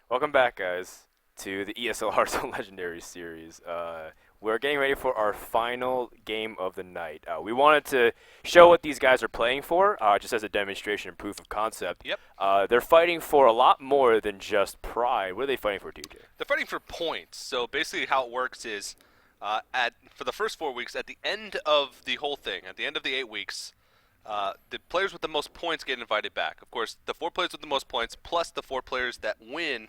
Welcome back, guys, to the ESL Hearthstone Legendary Series. We're getting ready for our final game of the night. We wanted to show what these guys are playing for, just as a demonstration and proof of concept. Yep. They're fighting for a lot more than just pride. What are they fighting for, TJ? They're fighting for points. So basically how it works is for the first 4 weeks, at the end of the whole thing, at the end of the 8 weeks, the players with the most points get invited back. Of course, the 4 players with the most points plus the 4 players that win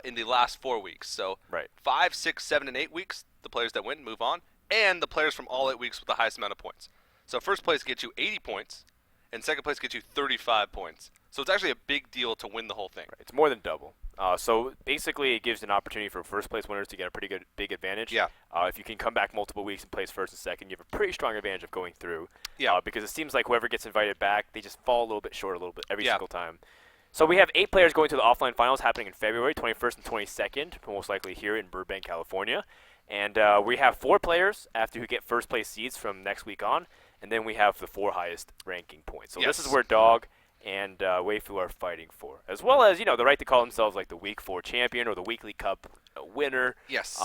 in the last 4 weeks. So Right. 5, 6, 7, and 8 weeks, the players that win move on, and the players from all 8 weeks with the highest amount of points. So first place gets you 80 points, and second place gets you 35 points. So it's actually a big deal to win the whole thing. It's more than double. So basically, it gives an opportunity for first place winners to get a pretty good big advantage. Yeah. If you can come back multiple weeks and place first and second, you have a pretty strong advantage of going through. Yeah. Because it seems like whoever gets invited back, they just fall a little bit short a little bit every Yeah. single time. So we have 8 players going to the offline finals happening in February 21st and 22nd, most likely here in Burbank, California. And we have 4 players after who get first place seeds from next week on, and then we have the 4 highest ranking points. So this is Yes. where Dog and Weifu are fighting for, as well as the right to call themselves like the Week 4 champion or the Weekly Cup winner. Yes.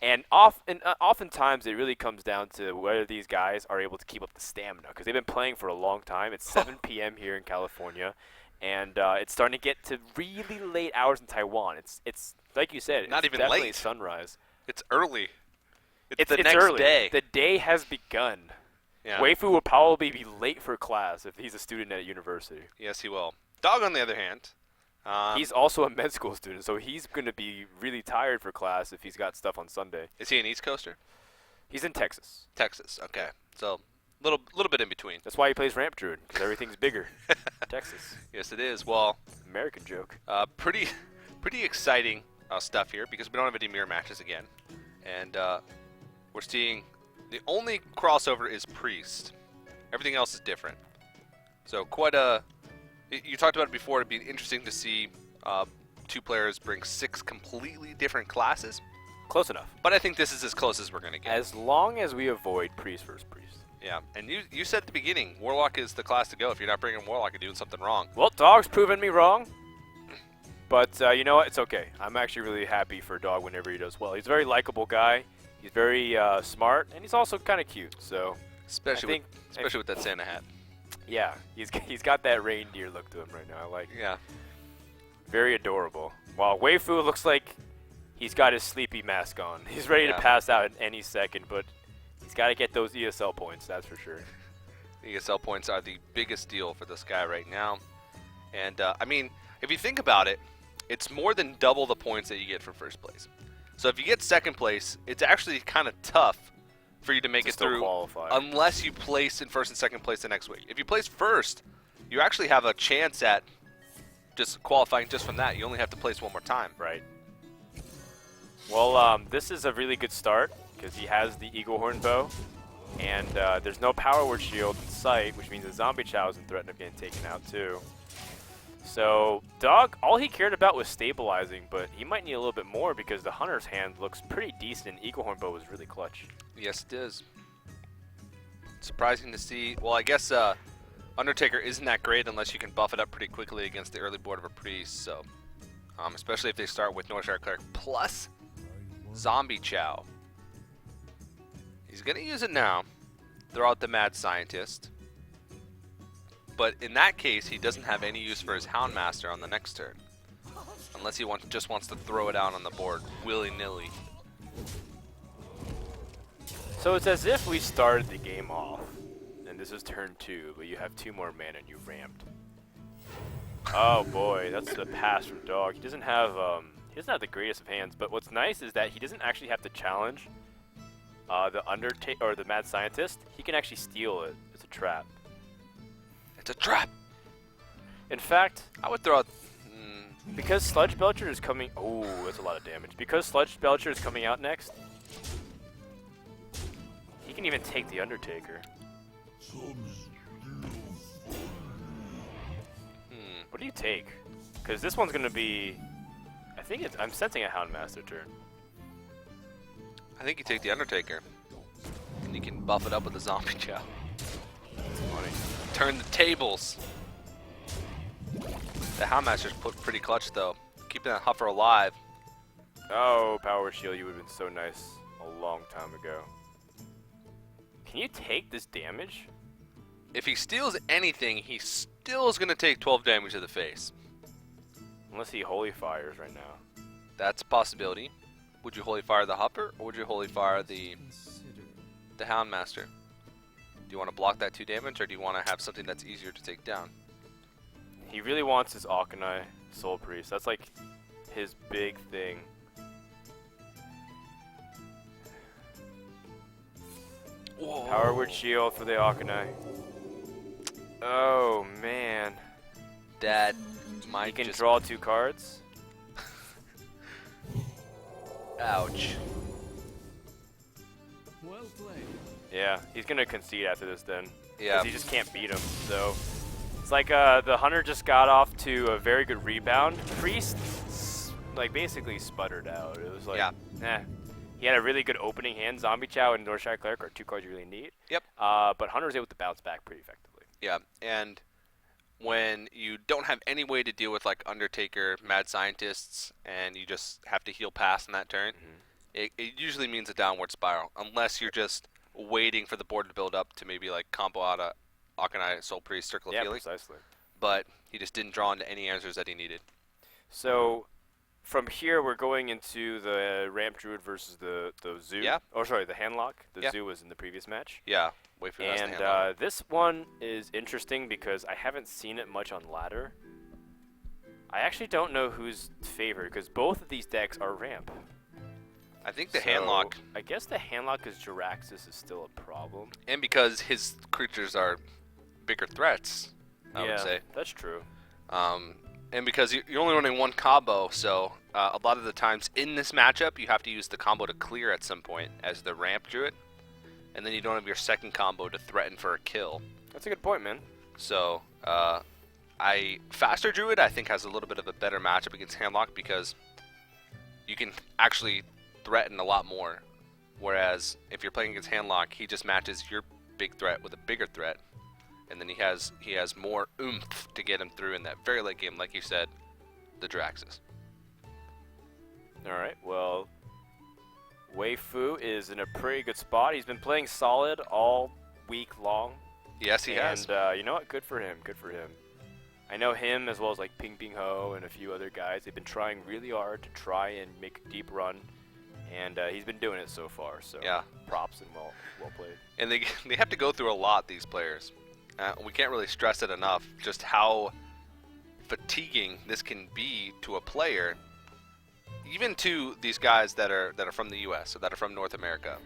And oftentimes it really comes down to whether these guys are able to keep up the stamina, because they've been playing for a long time. It's 7 p.m. here in California, and it's starting to get to really late hours in Taiwan. It's like you said, Not it's even definitely late. sunrise. It's early. It's the It's next early. day. The day has begun. Yeah. Weifu will probably be late for class if he's a student at university. Yes, he will. Dog, on the other hand, He's also a med school student, so he's going to be really tired for class if he's got stuff on Sunday. is he an East Coaster? He's in Texas. Texas. Okay. So little bit in between. That's why he plays Ramp Druid, because everything's bigger. Texas. Yes, it is. Well, American joke. pretty exciting stuff here because we don't have any mirror matches again, and we're seeing the only crossover is Priest. Everything else is different. So quite a. You talked about it before. It'd be interesting to see 2 players bring 6 completely different classes. Close enough. But I think this is as close as we're gonna get. As long as we avoid Priest versus Priest. Yeah, and you said at the beginning, Warlock is the class to go. If you're not bringing Warlock, you're doing something wrong. Well, Dog's proven me wrong. But you know what? It's okay. I'm actually really happy for Dog whenever he does well. He's a very likable guy. He's very smart, and he's also kind of cute. So, Especially with that Santa hat. yeah, he's got that reindeer look to him right now. I like it. Yeah. Very adorable. While Weifu looks like he's got his sleepy mask on. He's ready Yeah. to pass out at any second, but he's got to get those ESL points, that's for sure. ESL points are the biggest deal for this guy right now. And, I mean, if you think about it, it's more than double the points that you get for first place. So if you get second place, it's actually kind of tough for you to make To it still through qualify. unless you place in first and second place the next week. If you place first, you actually have a chance at just qualifying just from that. You only have to place one more time. Right. Well, this is a really good start because he has the Eagle Horn bow, and there's no power word shield in sight, which means the zombie chow is in threat of getting taken out too. So Dog, all he cared about was stabilizing, but he might need a little bit more because the Hunter's hand looks pretty decent, and Eagle Horn bow is really clutch. Yes, it is. Surprising to see. Well, I guess Undertaker isn't that great unless you can buff it up pretty quickly against the early board of a Priest. So, especially if they start with Northshire Cleric plus Zombie Chow. He's going to use it now. Throw out the Mad Scientist. But in that case, he doesn't have any use for his Houndmaster on the next turn. Unless he just wants to throw it out on the board willy-nilly. So it's as if we started the game off, and this is turn 2, but you have 2 more mana and you ramped. Oh boy, that's the pass from Dog. He doesn't have the greatest of hands, but what's nice is that he doesn't actually have to challenge the Undertaker or the Mad Scientist. He can actually steal it. It's a trap. It's a trap! In fact, I would throw out... because Sludge Belcher is coming... Oh, that's a lot of damage. Because Sludge Belcher is coming out next, he can even take the Undertaker. What do you take? Because this one's going to be... I'm sensing a Houndmaster turn. I think you take the Undertaker. And you can buff it up with the Zombie Chow. That's funny. Turn the tables. The Houndmaster's pretty clutch, though. keeping that Huffer alive. Oh, Power Shield, you would have been so nice a long time ago. Can you take this damage? If he steals anything, he still is going to take 12 damage to the face. Unless he Holy Fires right now. That's a possibility. Would you Holy Fire the Huffer, or would you Holy Fire the Houndmaster? Do you want to block that 2 damage, or do you want to have something that's easier to take down? He really wants his Akanai Soul Priest. That's like his big thing. Whoa. Power Word Shield for the Akanai. Oh man. That He might can just... draw 2 cards. Ouch. Well played. Yeah, he's gonna concede after this then. Yeah. Because he just can't beat him. So it's like the Hunter just got off to a very good rebound. Priest like basically sputtered out. It was like, Yeah. He had a really good opening hand. Zombie Chow and Northshire Cleric are 2 cards you really need. Yep. But Hunter was able to bounce back pretty effectively. Yeah, and when you don't have any way to deal with like Undertaker, Mad Scientists, and you just have to heal past in that turn, it usually means a downward spiral, unless you're just waiting for the board to build up to maybe like combo out a Akanai, Soul Priest, Circle of Yeah, Healing. precisely. But he just didn't draw into any answers that he needed. So from here, we're going into the Ramp Druid versus the Zoo. Yeah. Oh, sorry, the Handlock. The Yeah. Zoo was in the previous match. Yeah, Weifu has the And handle. this one is interesting because I haven't seen it much on ladder. I actually don't know who's favored because both of these decks are ramp. I think the So, Handlock, I guess the Handlock because Jiraxis is still a problem. and because his creatures are bigger threats, I yeah, would say. that's true. And because you're only running 1 combo, so a lot of the times in this matchup, you have to use the combo to clear at some point as the ramp druid, and then you don't have your second combo to threaten for a kill. That's a good point, man. So, faster druid I think has a little bit of a better matchup against Handlock because you can actually threaten a lot more. Whereas if you're playing against Handlock, he just matches your big threat with a bigger threat. And then he has more oomph to get him through in that very late game, like you said, the Jiraxis. All right, well, Weifu is in a pretty good spot. He's been playing solid all week long. Yes, he has. And you know what? Good for him. Good for him. I know him as well as like Ping Ping Ho and a few other guys. They've been trying really hard to try and make a deep run, and he's been doing it so far. So Yeah. props and well played. And they have to go through a lot, these players. We can't really stress it enough, just how fatiguing this can be to a player, even to these guys that are from the U.S. or that are from North America.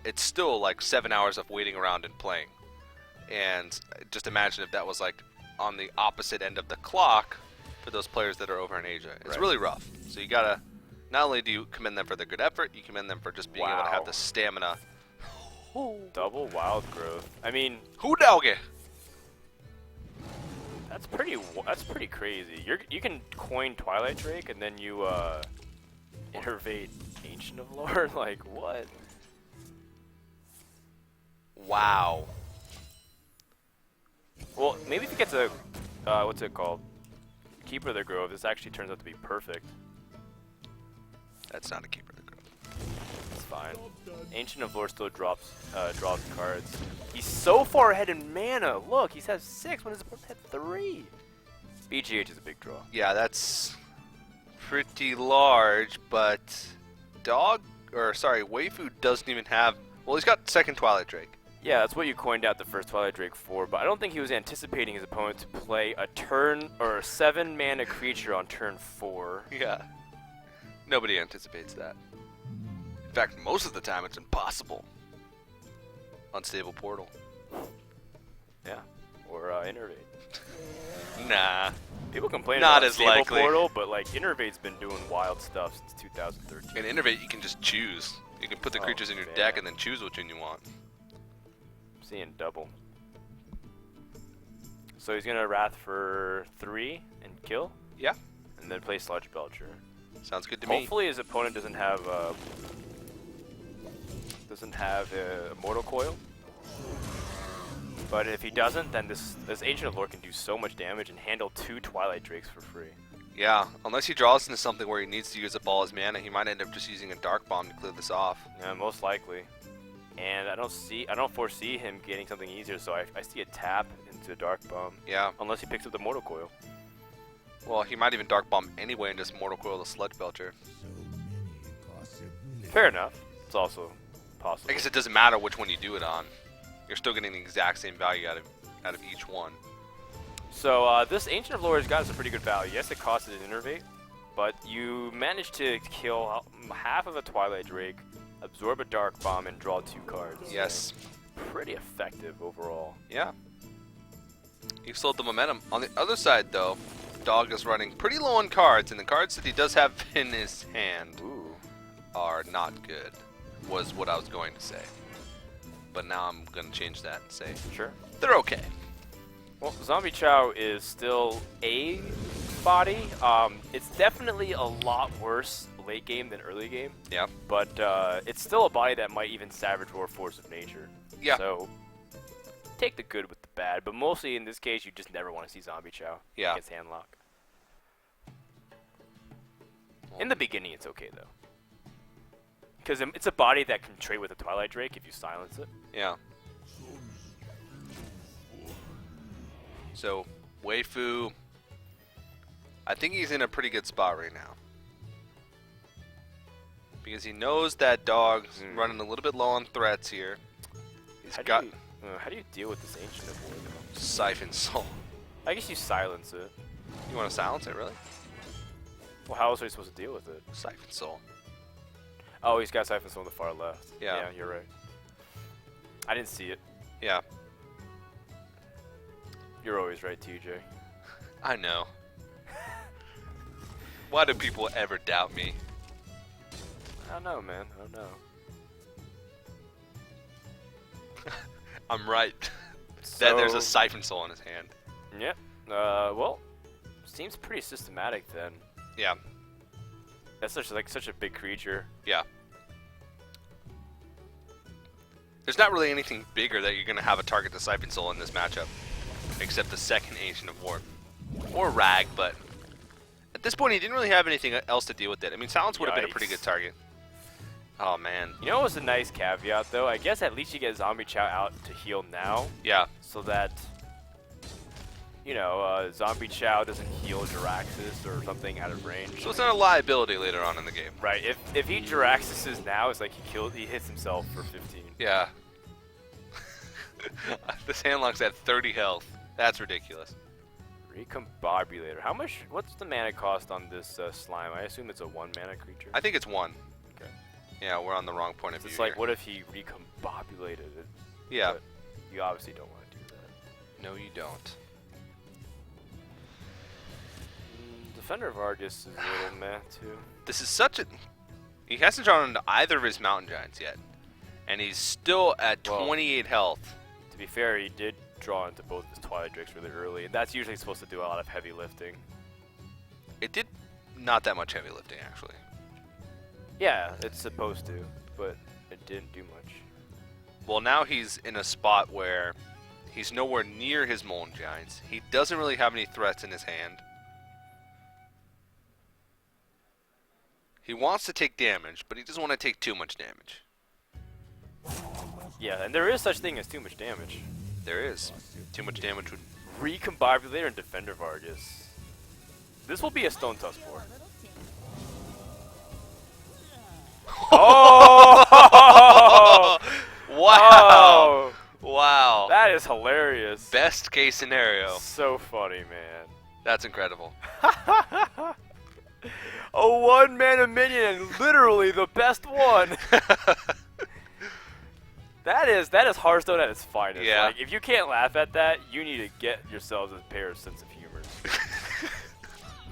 It's still like 7 hours of waiting around and playing. And just imagine if that was like on the opposite end of the clock for those players that are over in Asia. It's Right. really rough. So you gotta, not only do you commend them for their good effort, you commend them for just being able to have Wow. the stamina. Double wild growth. I mean, Who dauge? that's pretty crazy. You can coin Twilight Drake and then you innervate Ancient of Lore. Like what? Wow. Well, maybe if he gets a what's it called? Keeper of the Grove, this actually turns out to be perfect. That's not a keeper of the grove. It's fine. Ancient of Lore still draws cards. He's so far ahead in mana. Look, he has 6 when his opponent had 3. BGH is a big draw. Yeah, that's pretty large, but Weifu doesn't even have, well, he's got second Twilight Drake. Yeah, that's what you coined out the first Twilight Drake for, but I don't think he was anticipating his opponent to play a turn or a 7 mana creature on turn 4. Yeah. Nobody anticipates that. In fact, most of the time it's impossible. Unstable Portal. Yeah, or Innervate. Nah. People complain Not about as Stable likely. Portal, but like Innervate's been doing wild stuff since 2013. In Innervate, you can just choose. You can put the Oh, creatures in your man. deck and then choose which one you want. I'm seeing double. So he's gonna Wrath for 3 and kill, Yeah. and then play Sludge Belcher. Sounds good to me. Hopefully his opponent doesn't have Immortal Coil. But if he doesn't, then this Ancient of Lore can do so much damage and handle 2 Twilight Drakes for free. Yeah, unless he draws into something where he needs to use up all his mana, he might end up just using a Dark Bomb to clear this off. Yeah, most likely. And I don't foresee him getting something easier, so I see a tap into Dark Bomb. Yeah. Unless he picks up the Mortal Coil. Well, he might even Dark Bomb anyway and just Mortal Coil the Sludge Belcher. Fair enough. It's also possible. I guess it doesn't matter which one you do it on. You're still getting the exact same value out of each one. So this Ancient of Lore has gotten some pretty good value. Yes, it costed an Innervate, but you managed to kill half of a Twilight Drake, absorb a Dark Bomb, and draw 2 cards. Yes. Pretty effective overall. Yeah. You've sold the momentum. On the other side, though, Dog is running pretty low on cards, and the cards that he does have in his hand are not good, was what I was going to say. But now I'm going to change that and say Sure. they're okay. Well, Zombie Chow is still a body. It's definitely a lot worse late game than early game. Yeah. But it's still a body that might even Savage Roar Force of Nature. Yeah. So take the good with the bad, but mostly in this case, you just never want to see Zombie Chow against Handlock. In the beginning, it's okay though, because it's a body that can trade with a Twilight Drake if you silence it. Yeah. So, Weifu, I think he's in a pretty good spot right now. Because he knows that Dog's running a little bit low on threats here. He's How got do you deal with this Ancient of War though? Siphon Soul. I guess you silence it. You want to silence it, really? Well, how else are you supposed to deal with it? Siphon Soul. Oh, he's got Siphon Soul on the far left. Yeah. Yeah, you're right. I didn't see it. Yeah. You're always right, TJ. I know. Why do people ever doubt me? I don't know, man. I don't know. I'm right. So, That there's a Siphon Soul in his hand. Yeah. Well, seems pretty systematic then. Yeah. That's such a big creature. Yeah. There's not really anything bigger that you're going to have a target to Siphon Soul in this matchup, except the second Ancient of War. Or Rag, but at this point he didn't really have anything else to deal with it. I mean, Silence would have been a pretty good target. Oh, man. You know what was a nice caveat, though? I guess at least you get Zombie Chow out to heal now. Yeah. So that, you know, Zombie Chow doesn't heal Jiraxis or something out of range. So it's not a liability later on in the game. Right. If he Jiraxis now, it's like he hits himself for 15. Yeah. This Handlock's at 30 health. That's ridiculous. Recombobulator. What's the mana cost on this slime? I assume it's a 1 mana creature. I think it's 1. Okay. Yeah, we're on the wrong point of view It's like, here. what if he recombobulated it? Yeah. But you obviously don't want to do that. No, you don't. Defender of Argus is a little meh, too. This is such a... He hasn't drawn into either of his Mountain Giants yet. And he's still at 28 health. To be fair, he did draw into both of his Twilight Drakes really early, and that's usually supposed to do a lot of heavy lifting. It did not that much heavy lifting, actually. Yeah, it's supposed to, but it didn't do much. Well, now he's in a spot where he's nowhere near his Mountain Giants. He doesn't really have any threats in his hand. He wants to take damage, but he doesn't want to take too much damage. Yeah, and there is such thing as too much damage. There is. Too much damage would... Recombobulator and Defender of Argus. This will be a Stone Tusk War. Oh! Wow! Oh! Wow. That is hilarious. Best case scenario. So funny, man. That's incredible. A 1 mana minion and literally the best one. That is Hearthstone at its finest. Yeah. Like, if you can't laugh at that, you need to get yourselves a pair of sense of humor.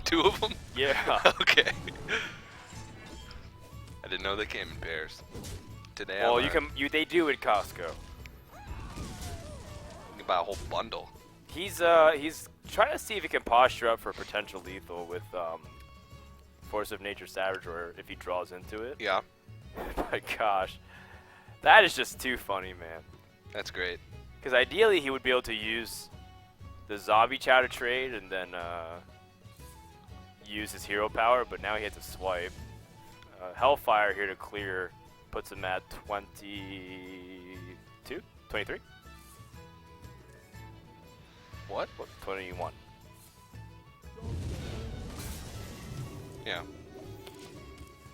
2 of them? Yeah. Okay. I didn't know they came in pairs. Today Well, I learned. they do at Costco. You can buy a whole bundle. He's trying to see if he can posture up for potential lethal with Force of Nature Savage, or if he draws into it. Yeah. My gosh, that is just too funny, man. That's great. Because ideally he would be able to use the Zombie Chow to trade, and then use his hero power, but now he has to swipe. Hellfire here to clear puts him at 22? 23? What? 21. Yeah.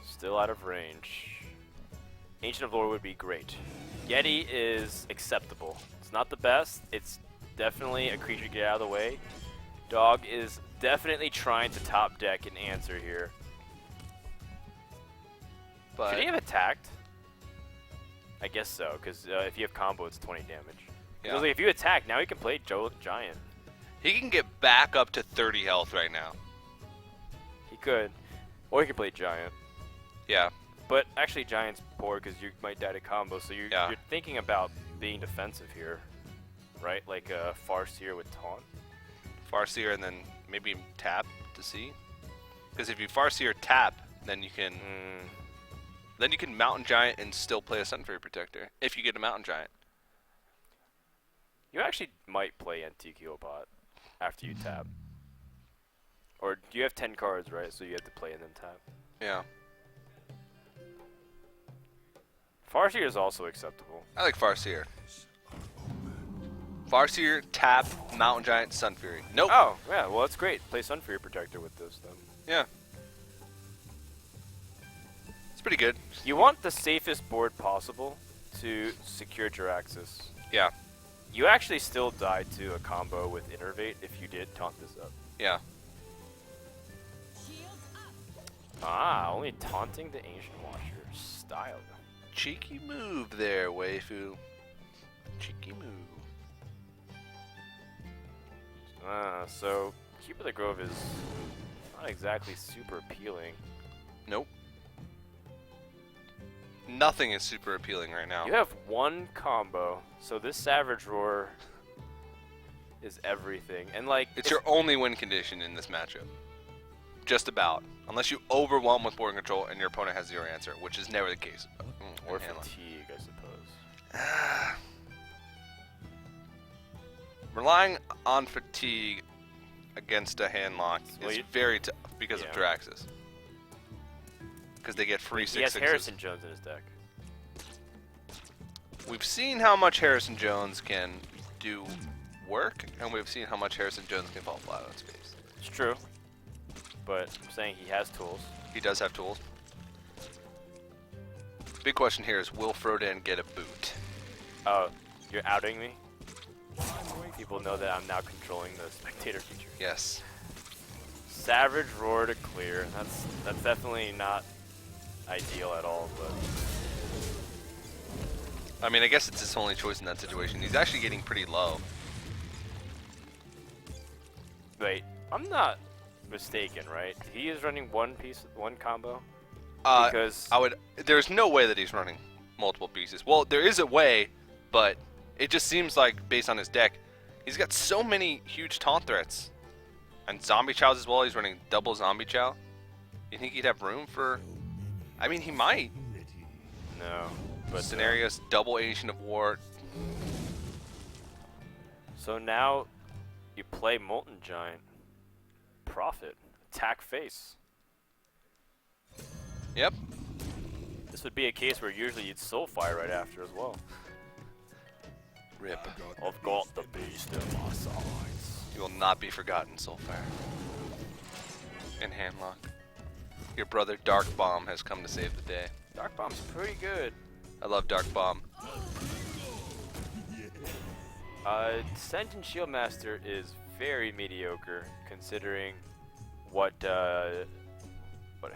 Still out of range. Ancient of Lore would be great. Yeti is acceptable. It's not the best. It's definitely a creature to get out of the way. Dog is definitely trying to top deck an answer here. But Should he have attacked? I guess so, because if you have combo, it's 20 damage. yeah. Like, if you attack, now he can play Giant. He can get back up to 30 health right now. He could. Or he could play Giant. Yeah. But actually, Giant's poor because you might die to combo, so you're Yeah. thinking about being defensive here, right? Like a Farseer with Taunt. Farseer and then maybe tap to see. Because if you Farseer tap, then you can Mountain Giant and still play a Sun Fairy Protector if you get a Mountain Giant. You actually might play Antique Healbot after you tap. Or you have 10 cards, right? So you have to play and then tap. Yeah. Farseer is also acceptable. I like Farseer. Farseer, tap, Mountain Giant, Sun Fury. Nope. Oh, yeah, well, that's great. Play Sun Fury Protector with this, then. Yeah. It's pretty good. You want the safest board possible to secure Jiraxis. Yeah. You actually still die to a combo with Innervate if you did taunt this up. Yeah. Ah, only taunting the Ancient Watcher. Style. Cheeky move there, Weifu. Cheeky move. So Keeper of the Grove is not exactly super appealing. Nope. Nothing is super appealing right now. You have one combo, so this Savage Roar is everything. And like, It's your only win condition in this matchup. Just about. Unless you overwhelm with board control and your opponent has zero answer, which is never the case. or in Handlock. fatigue, I suppose. Relying on fatigue against a handlock Well, is you- very tough because of Yeah. Jiraxis. Because they get free He has 6/6s. Harrison Jones in his deck. We've seen how much Harrison Jones can do work, and we've seen how much Harrison Jones can fall flat on his face. It's true, but I'm saying he has tools. He does have tools. Big question here is, will Frodan get a boot? Oh, you're outing me? People know that I'm now controlling the spectator feature. Yes. Savage Roar to clear. That's definitely not ideal at all, but I mean, I guess it's his only choice in that situation. He's actually getting pretty low. wait, I'm not mistaken, right? He is running one combo? Because There's no way that he's running multiple pieces. Well, there is a way, but it just seems like, based on his deck, he's got so many huge taunt threats. And Zombie Chows as well, he's running double Zombie Chow. You think he'd have room for... I mean, he might. no, but Scenarios, double Ancient of War. So now you play Molten Giant. Profit. Attack face. Yep. This would be a case where usually you'd Soulfire right after as well. Rip. I've got the beast in my sides. You will not be forgotten, Soulfire. And Handlock. Your brother Dark Bomb has come to save the day. Dark Bomb's pretty good. I love Dark Bomb. Sentient Shieldmaster is very mediocre considering what a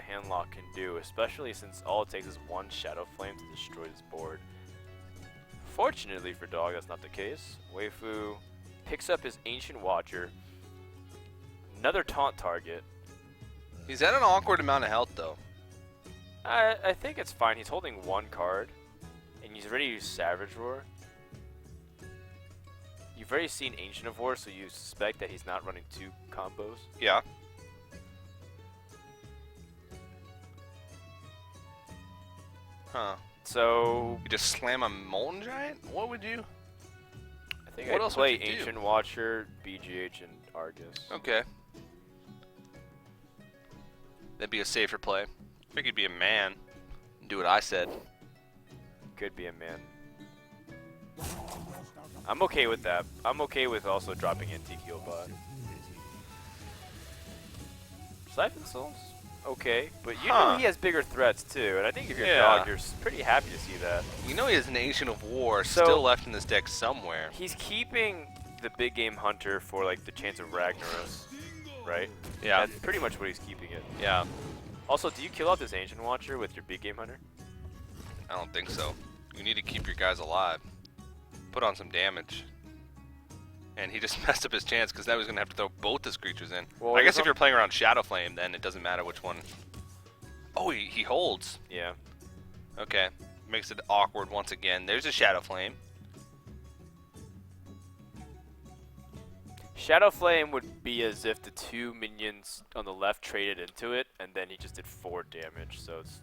Handlock can do, especially since all it takes is one Shadow Flame to destroy this board. Fortunately for Dog, that's not the case. Weifu picks up his Ancient Watcher, another taunt target. He's at an awkward amount of health, though. I think it's fine. He's holding one card, and he's ready to use Savage Roar. You've already seen Ancient of War, so you suspect that he's not running two combos. Yeah. Huh. So You just slam a Molten Giant? What would you... I think What I'd else would play you do? Ancient Watcher, BGH, and Argus. Okay. That'd be a safer play. I think he'd be a man and do what I said. Could be a man. I'm okay with that. I'm okay with also dropping antique heal bot. Siphon Soul's okay, but you know he has bigger threats too, and I think if you're a dog, you're pretty happy to see that. You know he has an Ancient of War So, still left in this deck somewhere. He's keeping the big game hunter for like the chance of Ragnaros, right? Yeah. That's pretty much what he's keeping it. Yeah. Also, do you kill out this Ancient Watcher with your big game hunter? I don't think so. You need to keep your guys alive. Put on some damage. And he just messed up his chance because now he's going to have to throw both his creatures in. Well, I guess if you're playing around Shadow Flame, then it doesn't matter which one. Oh, he holds. Yeah. Okay. Makes it awkward once again. There's a Shadow Flame. Shadow Flame would be as if the 2 minions on the left traded into it, and then he just did 4 damage, so it's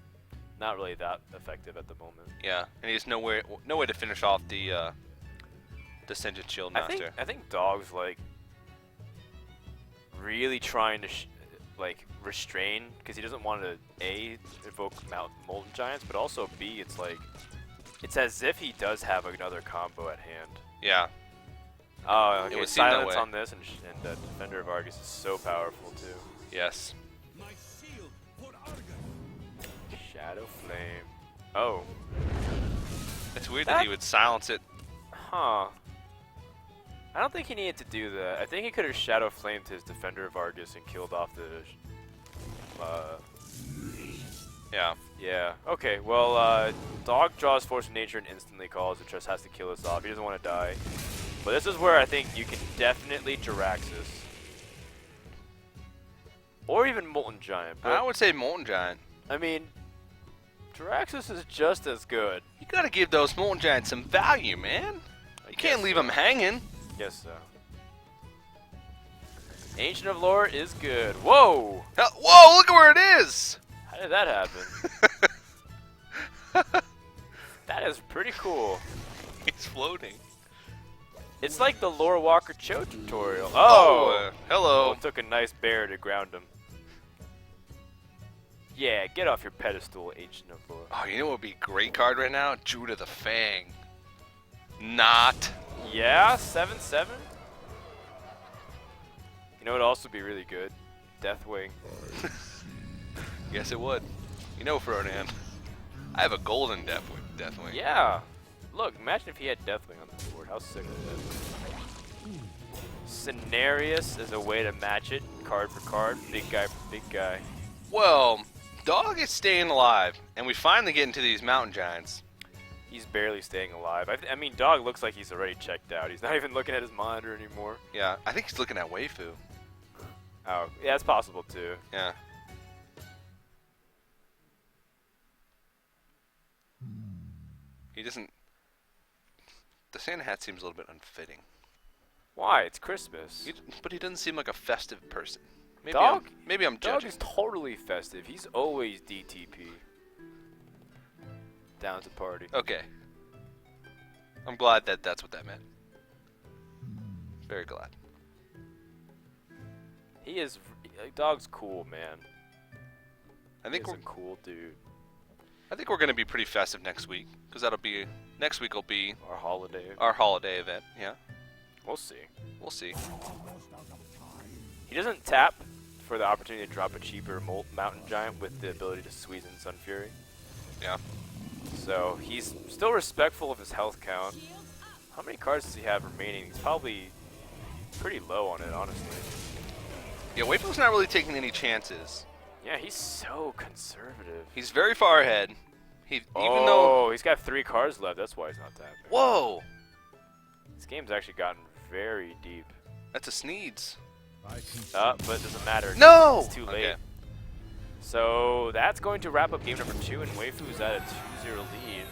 not really that effective at the moment. Yeah, and he has no way to finish off the Descendant Shield Master. I think Dog's like really trying to restrain because he doesn't want to A, evoke Molten Giants, but also B, it's like it's as if he does have another combo at hand. Yeah. Oh, okay. It would seem that Silence way. on this, and Defender of Argus is so powerful too. Yes. Shadow Flame. Oh. It's weird that he would silence it. Huh. I don't think he needed to do that. I think he could have Shadow Flamed his Defender of Argus and killed off the... Yeah. Yeah. Okay, well, Dog draws Force of Nature and instantly calls. It just has to kill us off. He doesn't want to die. But this is where I think you can definitely Jiraxxus. Or even Molten Giant. But I would say Molten Giant. I mean, Jiraxxus is just as good. You gotta give those Molten Giants some value, man. You can't leave them hanging. Guess so. Ancient of Lore is good. Whoa! Whoa, look at where it is! How did that happen? That is pretty cool. He's floating. It's like the Lore Walker Cho tutorial. Oh! Hello. It took a nice bear to ground him. Yeah, get off your pedestal, Ancient of Lore. Oh, you know what would be a great card right now? Judah the Fang. Not. Yeah, 7/7. You know what would also be really good? Deathwing. Yes, it would. You know, Frodan. I have a golden Deathwing. Yeah. Look, imagine if he had Deathwing on the board. How sick would that be? Cenarius is a way to match it, card for card, big guy for big guy. Well, Dog is staying alive, and we finally get into these Mountain Giants. He's barely staying alive. I mean, Dog looks like he's already checked out. He's not even looking at his monitor anymore. Yeah, I think he's looking at Weifu. Oh, yeah, it's possible too. Yeah. He doesn't... The Santa hat seems a little bit unfitting. Why? It's Christmas. But he doesn't seem like a festive person. Maybe Dog? Maybe I'm Dog judging. is totally festive. He's always DTP. Down to party. Okay. I'm glad that that's what that meant. Very glad. He is... Dog's cool, man. I think He's a cool dude. I think we're going to be pretty festive next week, because that'll be... Next week will be... Our holiday. Our holiday event, yeah. We'll see. We'll see. He doesn't tap for the opportunity to drop a cheaper Mountain Giant with the ability to squeeze in Sun Fury. Yeah. So he's still respectful of his health count. How many cards does he have remaining? He's probably pretty low on it, honestly. Yeah, Weifu's not really taking any chances. Yeah, he's so conservative. He's very far ahead. Even Oh, though... he's got 3 cards left. That's why he's not tapping. Whoa! This game's actually gotten very deep. That's a Sneeds. But it doesn't matter. No! It's too late. Okay. So that's going to wrap up game number 2, and Weifu's at a 2-0 lead.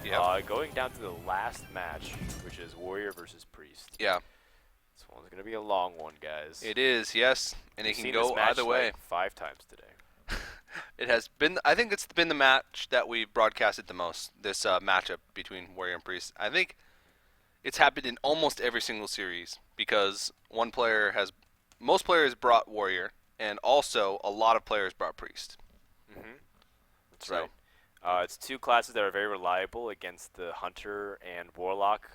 Yeah. Going down to the last match, which is Warrior versus Priest. Yeah. This one's going to be a long one, guys. It is, yes. And it We've can seen go this match either way. like 5 times today. It has been... I think it's been the match that we've broadcasted the most, this matchup between Warrior and Priest. I think it's happened in almost every single series, because most players brought Warrior, and also a lot of players brought priest. Mm-hmm. That's So- right. It's two classes that are very reliable against the hunter and warlock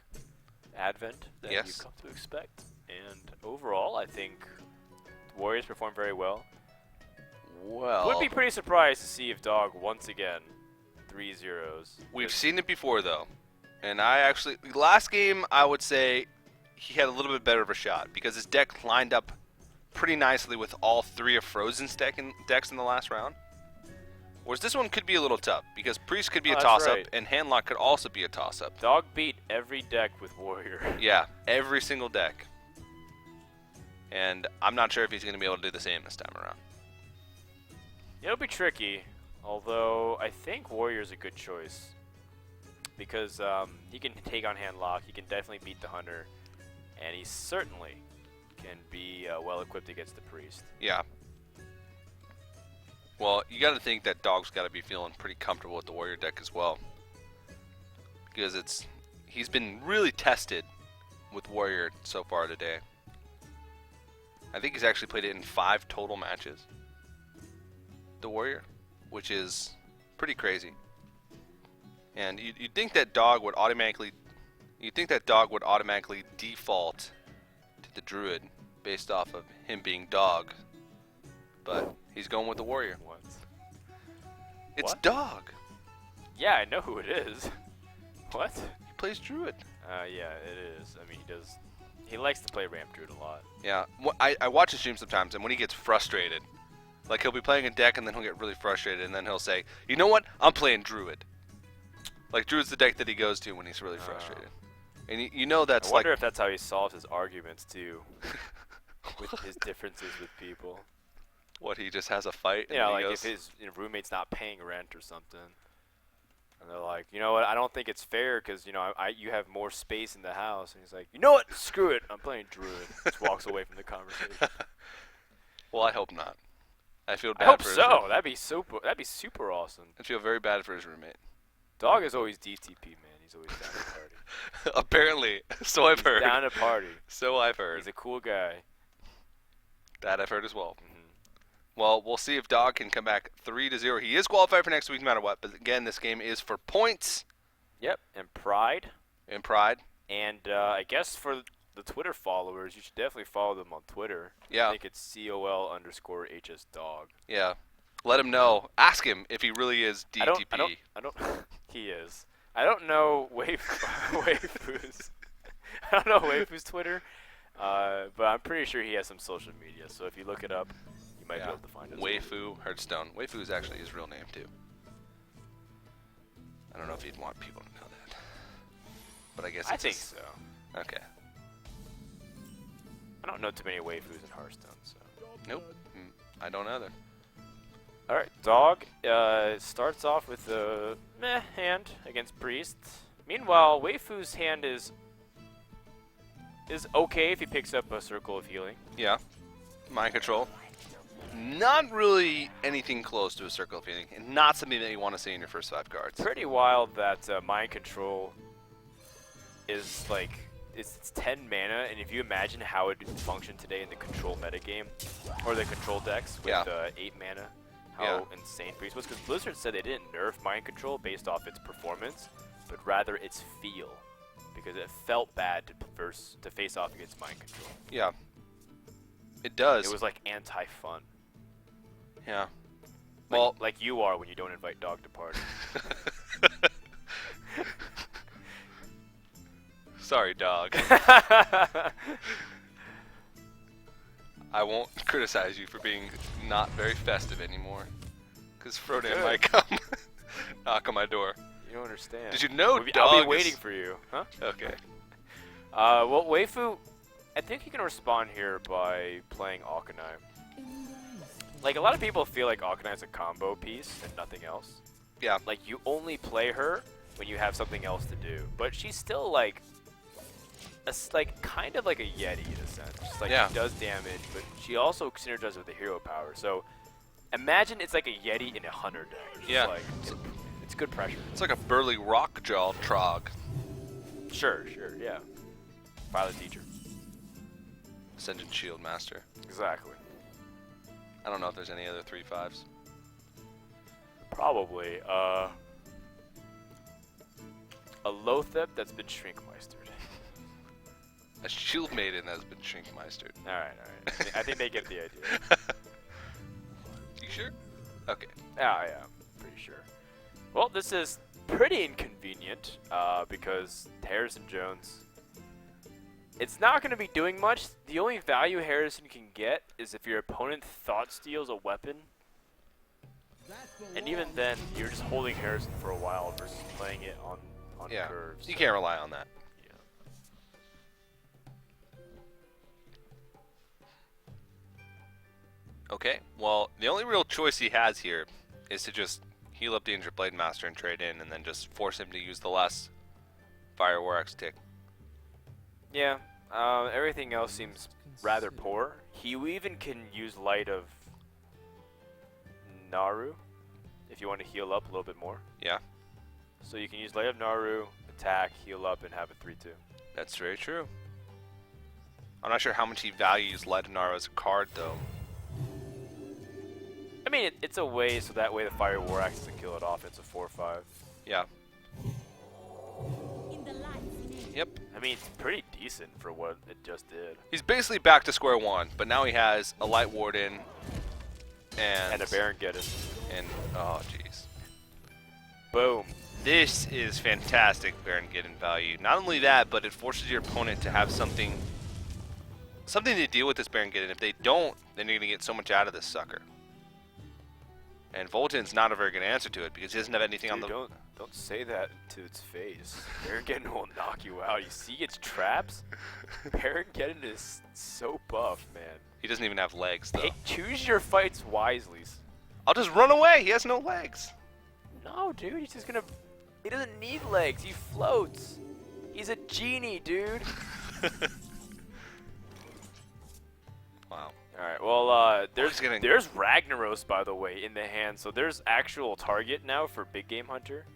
advent that Yes. you've come to expect. And overall, I think warriors perform very well. Well, Would be pretty surprised to see if Dog once again 3-0s. we've seen it before though, and I actually last game I would say he had a little bit better of a shot because his deck lined up pretty nicely with all three of Frozen's decks in the last round. Whereas this one could be a little tough because priest could be a that's toss-up right. and handlock could also be a toss-up. Dog beat every deck with warrior. Yeah, every single deck. And I'm not sure if he's going to be able to do the same this time around. It'll be tricky, although I think warrior's a good choice because he can take on handlock. He can definitely beat the hunter, and he certainly can be well equipped against the priest. Yeah. Well, you got to think that Dog's got to be feeling pretty comfortable with the warrior deck as well, because he's been really tested with warrior so far today. I think he's actually played it in 5 total matches. The warrior, which is pretty crazy. And you'd think that Dog would automatically default to the druid based off of him being Dog, but he's going with the warrior. What? It's What? Dog. Yeah, I know who it is. What? He plays druid. Yeah, it is. I mean, he likes to play ramp druid a lot. Yeah, I watch his stream sometimes, and when he gets frustrated, like he'll be playing a deck and then he'll get really frustrated, and then he'll say, "You know what? I'm playing druid." Like druid's the deck that he goes to when he's really frustrated, and you know that's I like wonder if that's how he solves his arguments too, with his differences with people. what he just has a fight. And Yeah, he like goes, if his roommate's not paying rent or something, and they're like, you know what? I don't think it's fair because you have more space in the house, and he's like, you know what? Screw it. I'm playing druid. Just walks away from the conversation. well, I hope not. I feel I bad hope for his so. roommate. That'd be super awesome. I feel very bad for his roommate. Dog is always DTP, man. He's always down to party. Apparently, so I've heard. Down to party. So I've heard. He's a cool guy. That I've heard as well. Mhm. Well, we'll see if Dog can come back 3-0. He is qualified for next week no matter what, but again, this game is for points Yep, and Pride. and pride. And I guess for the Twitter followers, you should definitely follow them on Twitter. Yeah. I think it's COL_HSDog. Yeah. Let him know. Ask him if he really is DTP. I don't he is. I don't know Weifu's. I don't know Weifu's Twitter, but I'm pretty sure he has some social media. So if you look it up, you might be able to find it. Weifu Hearthstone. Weifu is actually his real name too. I don't know if he'd want people to know that, but I guess I it's think his- so. Okay. I don't know too many Weifus in Hearthstone, so. Nope. I don't either. All right, Dog starts off with a meh hand against Priest. Meanwhile, Weifu's hand is okay if he picks up a Circle of Healing. Yeah. Mind control. Not really anything close to a circle of healing, and not something that you want to see in your first 5 cards. Pretty wild that Mind Control is like it's 10 mana, and if you imagine how it would function today in the control metagame or the control decks with Yeah. 8 mana, how insane Priest was. Because Blizzard said they didn't nerf Mind Control based off its performance, but rather its feel, because it felt bad to face off against Mind Control. Yeah. It does. It was like anti-fun. Yeah. Like, Well, like you are when you don't invite Dog to party. sorry, Dog. I won't criticize you for being not very festive anymore, because Frodan Good. might come knock on my door. You don't understand. Did you know I'll Dog be waiting is... for you, huh? Okay. Well, Weifu, I think he can respond here by playing Akanai. Like, a lot of people feel like Akanai is a combo piece and nothing else. Yeah. Like, you only play her when you have something else to do. But she's still, like, kind of like a Yeti in a sense. Just like, Yeah. she does damage, but she also synergizes with the hero power. So, imagine it's like a Yeti in a Hunter deck. It's just Yeah. like, it's good pressure. It's like a burly rockjaw Trog. Sure, yeah. Violet Teacher. Ascendant Shield Master. Exactly. I don't know if there's any other 3/5s. Probably. A Lothep that's been Shrinkmeistered. A Shield Maiden that's been Shrinkmeistered. Alright. I think they get the idea. You sure? Okay. Yeah, I'm pretty sure. Well, this is pretty inconvenient because Harrison Jones, it's not going to be doing much. The only value Harrison can get is if your opponent thought steals a weapon. And even then, you're just holding Harrison for a while versus playing it on curves. You can't rely on that. Yeah. Okay, well, the only real choice he has here is to just heal up the Injured Blade Master and trade in, and then just force him to use the less Fire War Axe tick. Yeah, everything else seems rather poor. He even can use Light of Naru if you want to heal up a little bit more. Yeah. So you can use Light of Naru, attack, heal up, and have a 3/2. That's very true. I'm not sure how much he values Light of Naru as a card, though. I mean, it's a way so that way the Fire War Axe doesn't kill it off. It's a 4/5. Yeah. Yep. I mean, it's pretty decent for what it just did. He's basically back to square one, but now he has a Light Warden and a Baron Geddon. And oh, jeez. Boom. This is fantastic Baron Geddon value. Not only that, but it forces your opponent to have something to deal with this Baron Geddon. If they don't, then you're gonna get so much out of this sucker. And Volton's not a very good answer to it because he doesn't have anything on the. Don't say that to its face. Baron Geddon will knock you out. You see its traps? Baron Geddon is so buff, man. He doesn't even have legs, though. Choose your fights wisely. I'll just run away. He has no legs. No, dude. He's just gonna. He doesn't need legs. He floats. He's a genie, dude. Wow. Alright, well, there's getting... Ragnaros, by the way, in the hand, so there's actual target now for Big Game Hunter.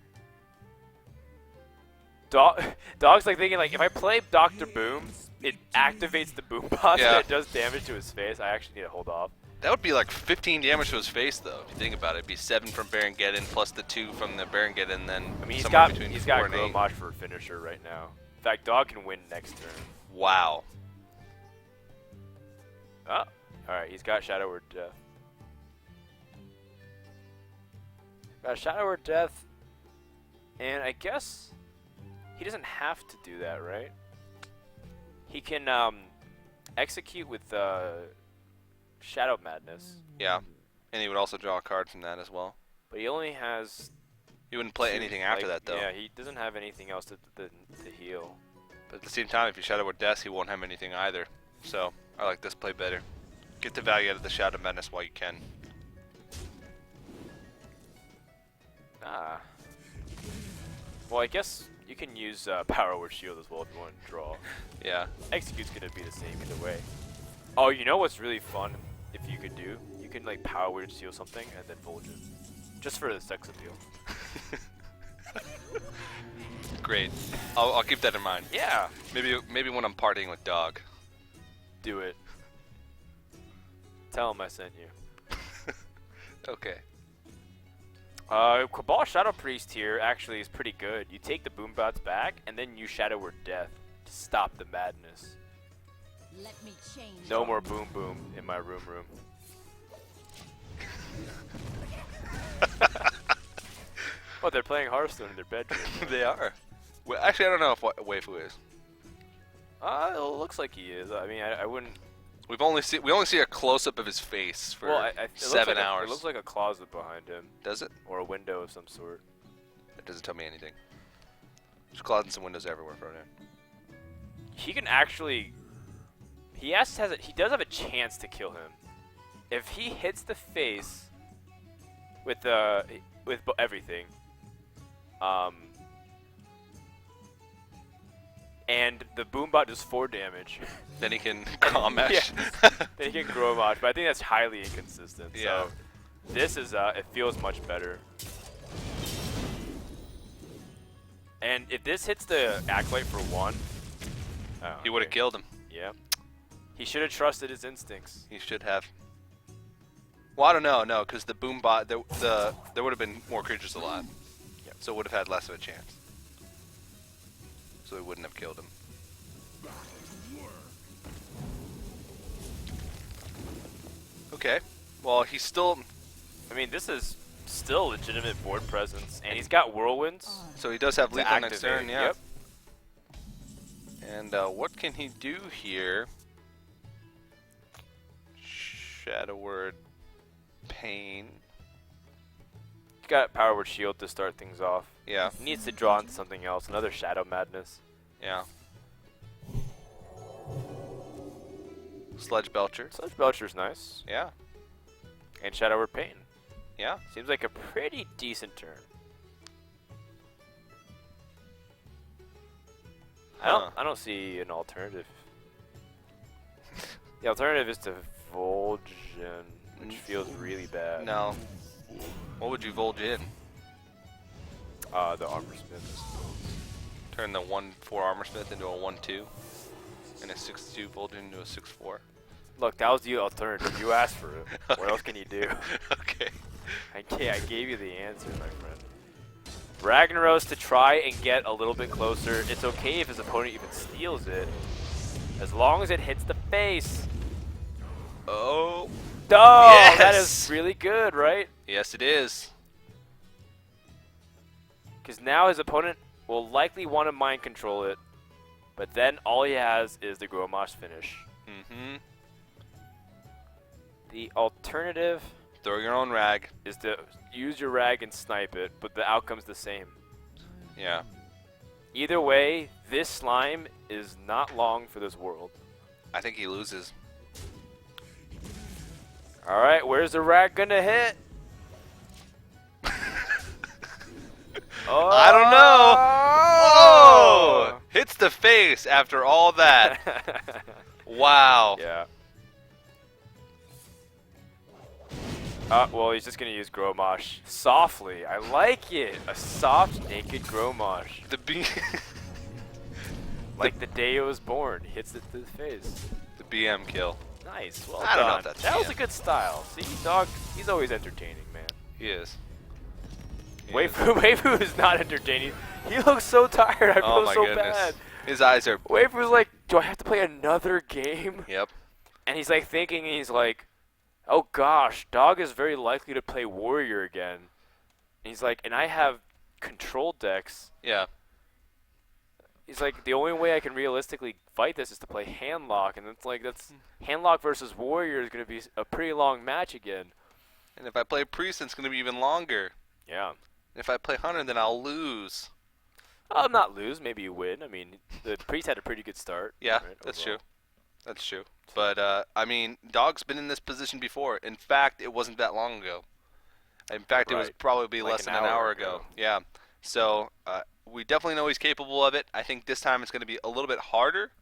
Dog's like thinking, like, if I play Dr. Boom, it activates the boom box and it does damage to his face. I actually need to hold off. That would be like 15 damage to his face, though, if you think about it. It'd be 7 from Baron Geddon plus the 2 from the Baron Geddon, then I mean, he's got Gromach for a finisher right now. In fact, Dog can win next turn. Wow. Oh. Alright, he's got Shadow Word Death. Got Shadow Word Death, and I guess he doesn't have to do that, right? He can execute with Shadow Madness. Yeah, and he would also draw a card from that as well. But he only has... He wouldn't play anything after that, though. Yeah, he doesn't have anything else to heal. But at the same time, if you Shadow Word Death, he won't have anything either. So, I like this play better. Get the value out of the Shadow Madness while you can. Ah. Well, I guess you can use Power Word Shield as well if you want to draw. Yeah. Execute's gonna be the same either way. Oh, you know what's really fun if you could do? You can like Power Word Shield something and then Fulgent. Just for the sex appeal. Great. I'll keep that in mind. Yeah. Maybe when I'm partying with Dog. Do it. Tell him I sent you. Okay. Cabal Shadow Priest here actually is pretty good. You take the Boombots back, and then you Shadow Word Death to stop the madness. Let me change. No more Boom Boom in my room. Oh, they're playing Hearthstone in their bedroom. They are. Well, actually, I don't know if Weifu is. It looks like he is. I mean, I wouldn't... We only see a close-up of his face for 7 hours. It looks like a closet behind him. Does it? Or a window of some sort. It doesn't tell me anything. There's closets and windows everywhere for him. He can actually... He does have a chance to kill him. If he hits the face with everything, and the Boombot does 4 damage. Then he can Calm Mesh. Yeah. Then he can grow much, but I think that's highly inconsistent. Yeah. So this is it feels much better. And if this hits the Acolyte for 1, he would have killed him. Yeah. He should have trusted his instincts. He should have. Well, I don't know, no, because the boom bot, there would have been more creatures alive. Yep. So it would have had less of a chance. So we wouldn't have killed him. Okay. Well, he's still... I mean, this is still legitimate board presence, and he's got whirlwinds. So he does have to lethal next activate, turn, yeah. Yep. And what can he do here? Shadow Word, Pain. He's got Power Word Shield to start things off. Yeah, He needs to draw into something else, another Shadow Madness. yeah. Sludge Belcher. Sludge Belcher's nice. Yeah, And Shadow Word Pain. yeah. Seems like a pretty decent turn. Huh. I don't see an alternative. The alternative is to Vol'jin, which feels really bad. No. What would you Vol'j in? The Armor Smith. Turn the 1/4 Armor Smith into a 1/2, and a 6/2 Vol'jin into a 6/4. Look, that was the alternative. You asked for it. What else can you do? Okay. I gave you the answer, my friend. Ragnaros to try and get a little bit closer. It's okay if his opponent even steals it, as long as it hits the face. Oh. Oh, that Yes! is really good, right? Yes, it is. Because now his opponent will likely want to mind control it, but then all he has is the Gromosh finish. Mm-hmm. The alternative Throw your own rag. is to use your rag and snipe it, but the outcome's the same. Yeah. Either way, this slime is not long for this world. I think he loses. All right, where's the rag gonna hit? Oh! I don't know. Oh! Hits the face after all that. Wow. Yeah. Well, he's just gonna use Gromosh softly. I like it. A soft, naked Gromosh. The B Like the day it was born. He hits it to the face. the BM kill. Nice. Well I don't know done. if that's that was BM. a good style. See, dog, he's always entertaining, man. He is. He is. Weifu is not entertaining. He looks so tired. I Oh feel my so goodness. bad. His eyes are. Weifu's like, do I have to play another game? Yep. And he's like thinking, and he's like, oh gosh, dog is very likely to play warrior again. And he's like, and I have control decks. Yeah. He's like, the only way I can realistically fight this is to play handlock, and it's like that's handlock versus warrior is gonna be a pretty long match again. And if I play priest, it's gonna be even longer. Yeah. If I play hunter, then I'll lose. I'll not lose. Maybe you win. I mean, the priest had a pretty good start. Yeah, right, that's overall. true. That's true. But I mean, dog's been in this position before. In fact, it wasn't that long ago. In fact, it was Right. probably Like less an than an hour hour ago. ago. Yeah. So we definitely know he's capable of it. I think this time it's going to be a little bit harder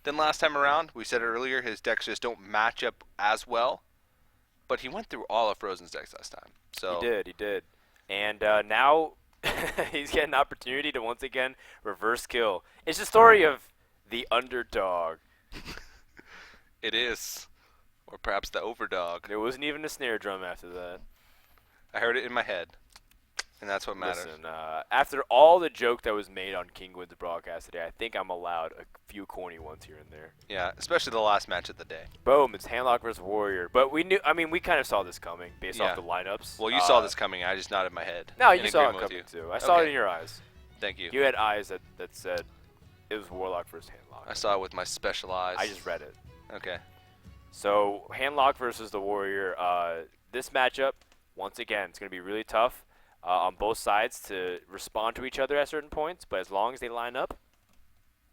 than last time around. We said it earlier, his decks just don't match up as well. But he went through all of Frozen's decks last time. So He did. And now he's getting an opportunity to once again reverse kill. It's the story of the underdog. it is. Or perhaps the overdog. There wasn't even a snare drum after that. I heard it in my head. And that's what matters. Listen, after all the joke that was made on Kingwood's broadcast today, I think I'm allowed a few corny ones here and there. Yeah, especially the last match of the day. Boom, it's Handlock versus Warrior. But we knew, I mean, we kind of saw this coming based Yeah. off the lineups. Well, you saw this coming. I just nodded my head. No, in you saw it agreement with coming you. too. I saw it Okay. in your eyes. Thank you. You had eyes that said it was Warlock versus Handlock. I saw it with my special eyes. I just read it. Okay. So, Handlock versus the Warrior. This matchup, once again, it's going to be really tough on both sides to respond to each other at certain points, but as long as they line up,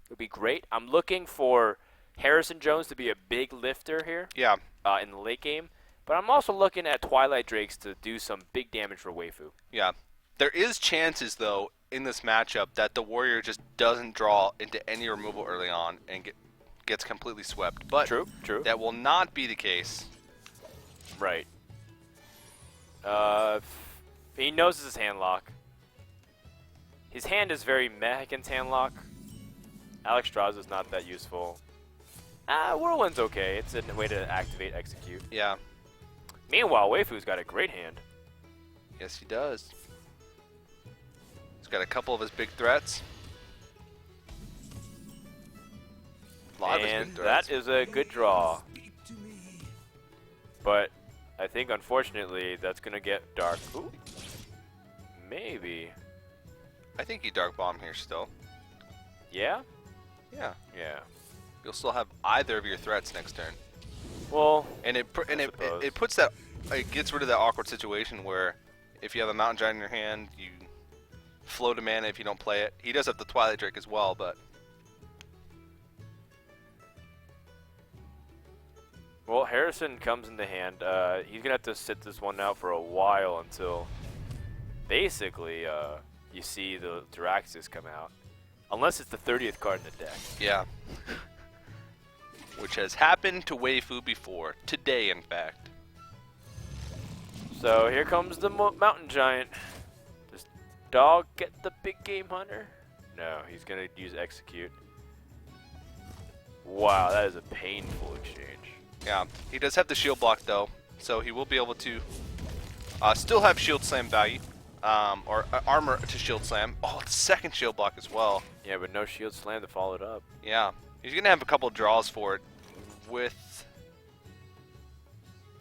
it'll be great. I'm looking for Harrison Jones to be a big lifter here Yeah. in the late game, but I'm also looking at Twilight Drakes to do some big damage for Weifu. Yeah. There is chances, though, in this matchup that the Warrior just doesn't draw into any removal early on and gets completely swept. But True. that will not be the case. Right. He knows this is Handlock. His hand is very meh against Handlock. Alex Straza's not that useful. Whirlwind's okay. It's a way to activate, execute. Yeah. Meanwhile, Weifu's got a great hand. Yes, he does. He's got a couple of his big threats. A lot of his And big threats. that is a good draw. But I think, unfortunately, that's going to get dark. Ooh. Maybe. I think he Dark Bomb here still. Yeah? Yeah. Yeah. You'll still have either of your threats next turn. Well, And it suppose. puts that, it gets rid of that awkward situation where if you have a Mountain Giant in your hand, you float a mana if you don't play it. He does have the Twilight Drake as well, but well, Harrison comes into hand. He's gonna have to sit this one out for a while until basically you see the Jiraxis come out, unless it's the 30th card in the deck. yeah. Which has happened to Weifu before. Today, in fact. So here comes the Mountain Giant. Does Dog get the big game hunter? No, he's gonna use Execute. Wow, that is a painful exchange. Yeah, he does have the shield block though, so he will be able to still have shield slam value, or armor to shield slam. Oh, the second shield block as well. Yeah, but no shield slam to follow it up. Yeah, he's gonna have a couple draws for it,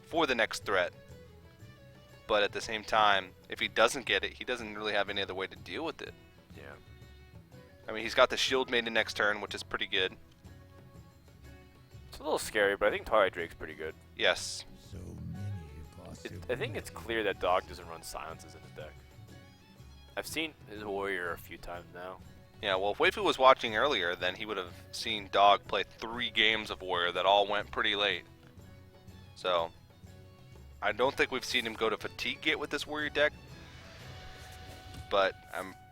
for the next threat. But at the same time, if he doesn't get it, he doesn't really have any other way to deal with it. Yeah. I mean, he's got the shield maiden next turn, which is pretty good. It's a little scary, but I think Twilight Drake's pretty good. Yes. I think it's clear that Dog doesn't run silences in his deck. I've seen his warrior a few times now. Yeah, well, if Weifu was watching earlier, then he would have seen Dog play 3 games of Warrior that all went pretty late. So, I don't think we've seen him go to Fatigue Gate with this Warrior deck, but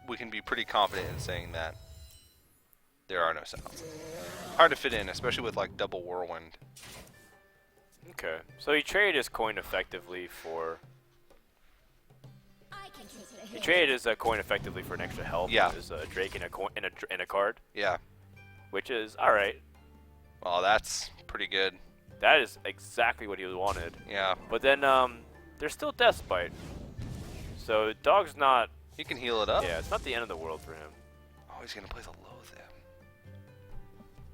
we can be pretty confident in saying that there are no sounds. Hard to fit in, especially with like double Whirlwind. Okay, so he traded his coin effectively for... I can take the He hit. traded his coin effectively for an extra health. Yeah. There's a Drake and a coin and a card, Yeah, which is all right. well, that's pretty good. That is exactly what he wanted. Yeah, But then there's still Death Spite. So Dog's not. he can heal it up. Yeah, it's not the end of the world for him. Oh, he's gonna play the Loatheb.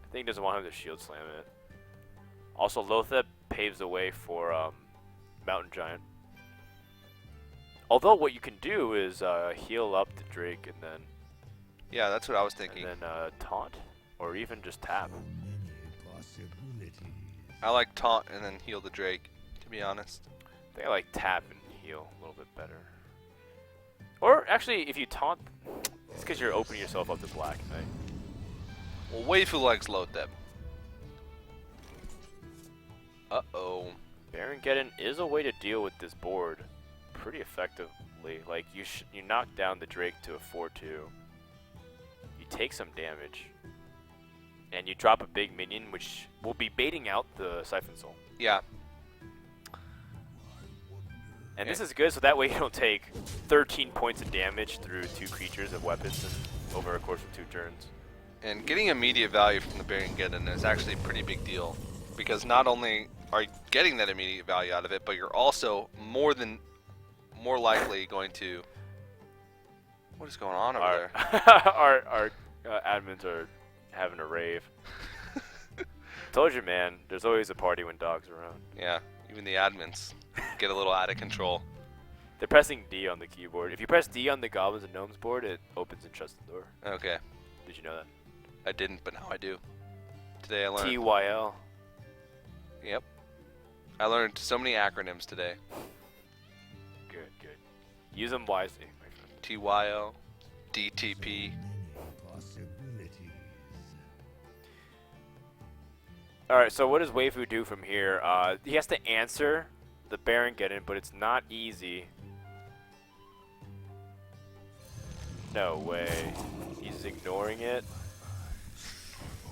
I think he doesn't want him to shield slam it. Also, Lotheb paves the way for Mountain Giant. Although what you can do is heal up the Drake and then Yeah, that's what I was thinking. taunt, or even just tap. I like taunt and then heal the Drake, to be honest. I think I like tap and heal a little bit better. Or actually, if you taunt, it's because you're opening yourself up to black, right? Well, Weifu likes Loatheb. Uh-oh. Baron Geddon is a way to deal with this board pretty effectively. Like, you knock down the Drake to a 4-2. You take some damage. And you drop a big minion, which will be baiting out the Siphon Soul. Yeah. And this is good, so that way you don't take 13 points of damage through 2 creatures of weapons over a course of 2 turns. And getting immediate value from the Baron Geddon is actually a pretty big deal. Because not only are you getting that immediate value out of it, but you're also more likely going to... What is going on over there? our admins are having a rave. Told you, man. There's always a party when Dog's around. Yeah, even the admins get a little out of control. They're pressing D on the keyboard. If you press D on the Goblins and Gnomes board, it opens and shuts the door. Okay, Did you know that? I didn't, but now I do. Today I learned. TYL. Yep. I learned so many acronyms today. Good, good. Use them wisely, my friend. TYO, DTP. Alright, so what does Weifu do from here? He has to answer the Baron Geddon, but it's not easy. No way. He's ignoring it.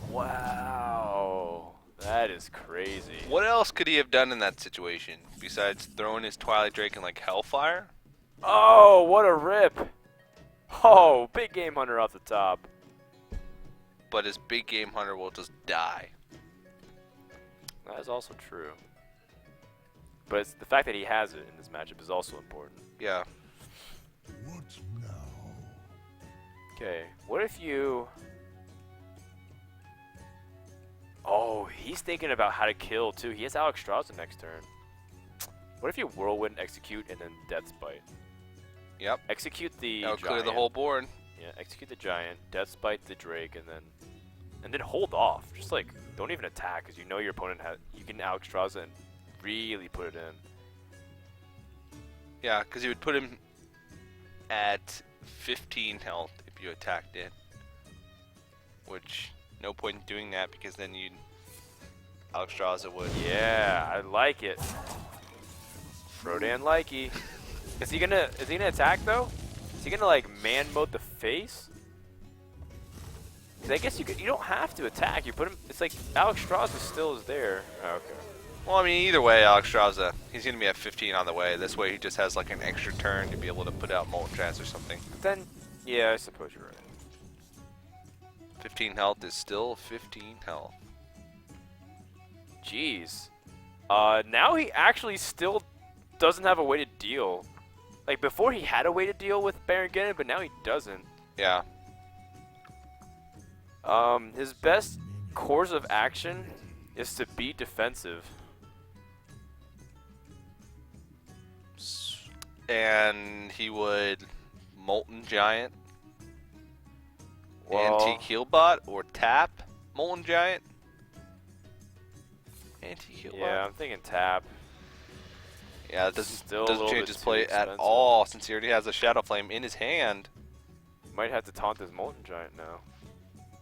Wow. That is crazy. What else could he have done in that situation besides throwing his Twilight Drake in like Hellfire? Oh, what a rip. Oh, big game hunter off the top. But his big game hunter will just die. That is also true. But it's the fact that he has it in this matchup is also important. Yeah. Okay, what if you... Oh, he's thinking about how to kill, too. He has Alex Strauss next turn. What if you Whirlwind, Execute, and then Death's Bite? Yep. Execute the That'll Giant. clear the whole board. Yeah, execute the Giant, Death's Bite the Drake, and then hold off. Just like, don't even attack, because you know your opponent has... You can Alex Strauss and really put it in. Yeah, because you would put him at 15 health if you attacked it. Which, no point in doing that because then you'd Alex Strauss would. Yeah, I like it. Frodan likey. Is he gonna attack though? Is he gonna like man mode the face? 'Cause I guess you don't have to attack. You put him. It's like Alex Strauss still is there. Oh, okay. Well, I mean, either way, Alex Strauss, he's going to be at 15 on the way. This way he just has like an extra turn to be able to put out Molten Trance or something. Then, yeah, I suppose you're right. 15 health is still 15 health. Jeez. Now he actually still doesn't have a way to deal. Like before he had a way to deal with Baron Geddon, but now he doesn't. Yeah. His best course of action is to be defensive. And he would Molten Giant, Well, Antique Healbot, or tap Molten Giant. Antique Healbot. yeah, I'm thinking tap. Yeah, it Still a doesn't little change bit his too play at expensive. all since he already has a Shadow Flame in his hand. Might have to taunt his Molten Giant now.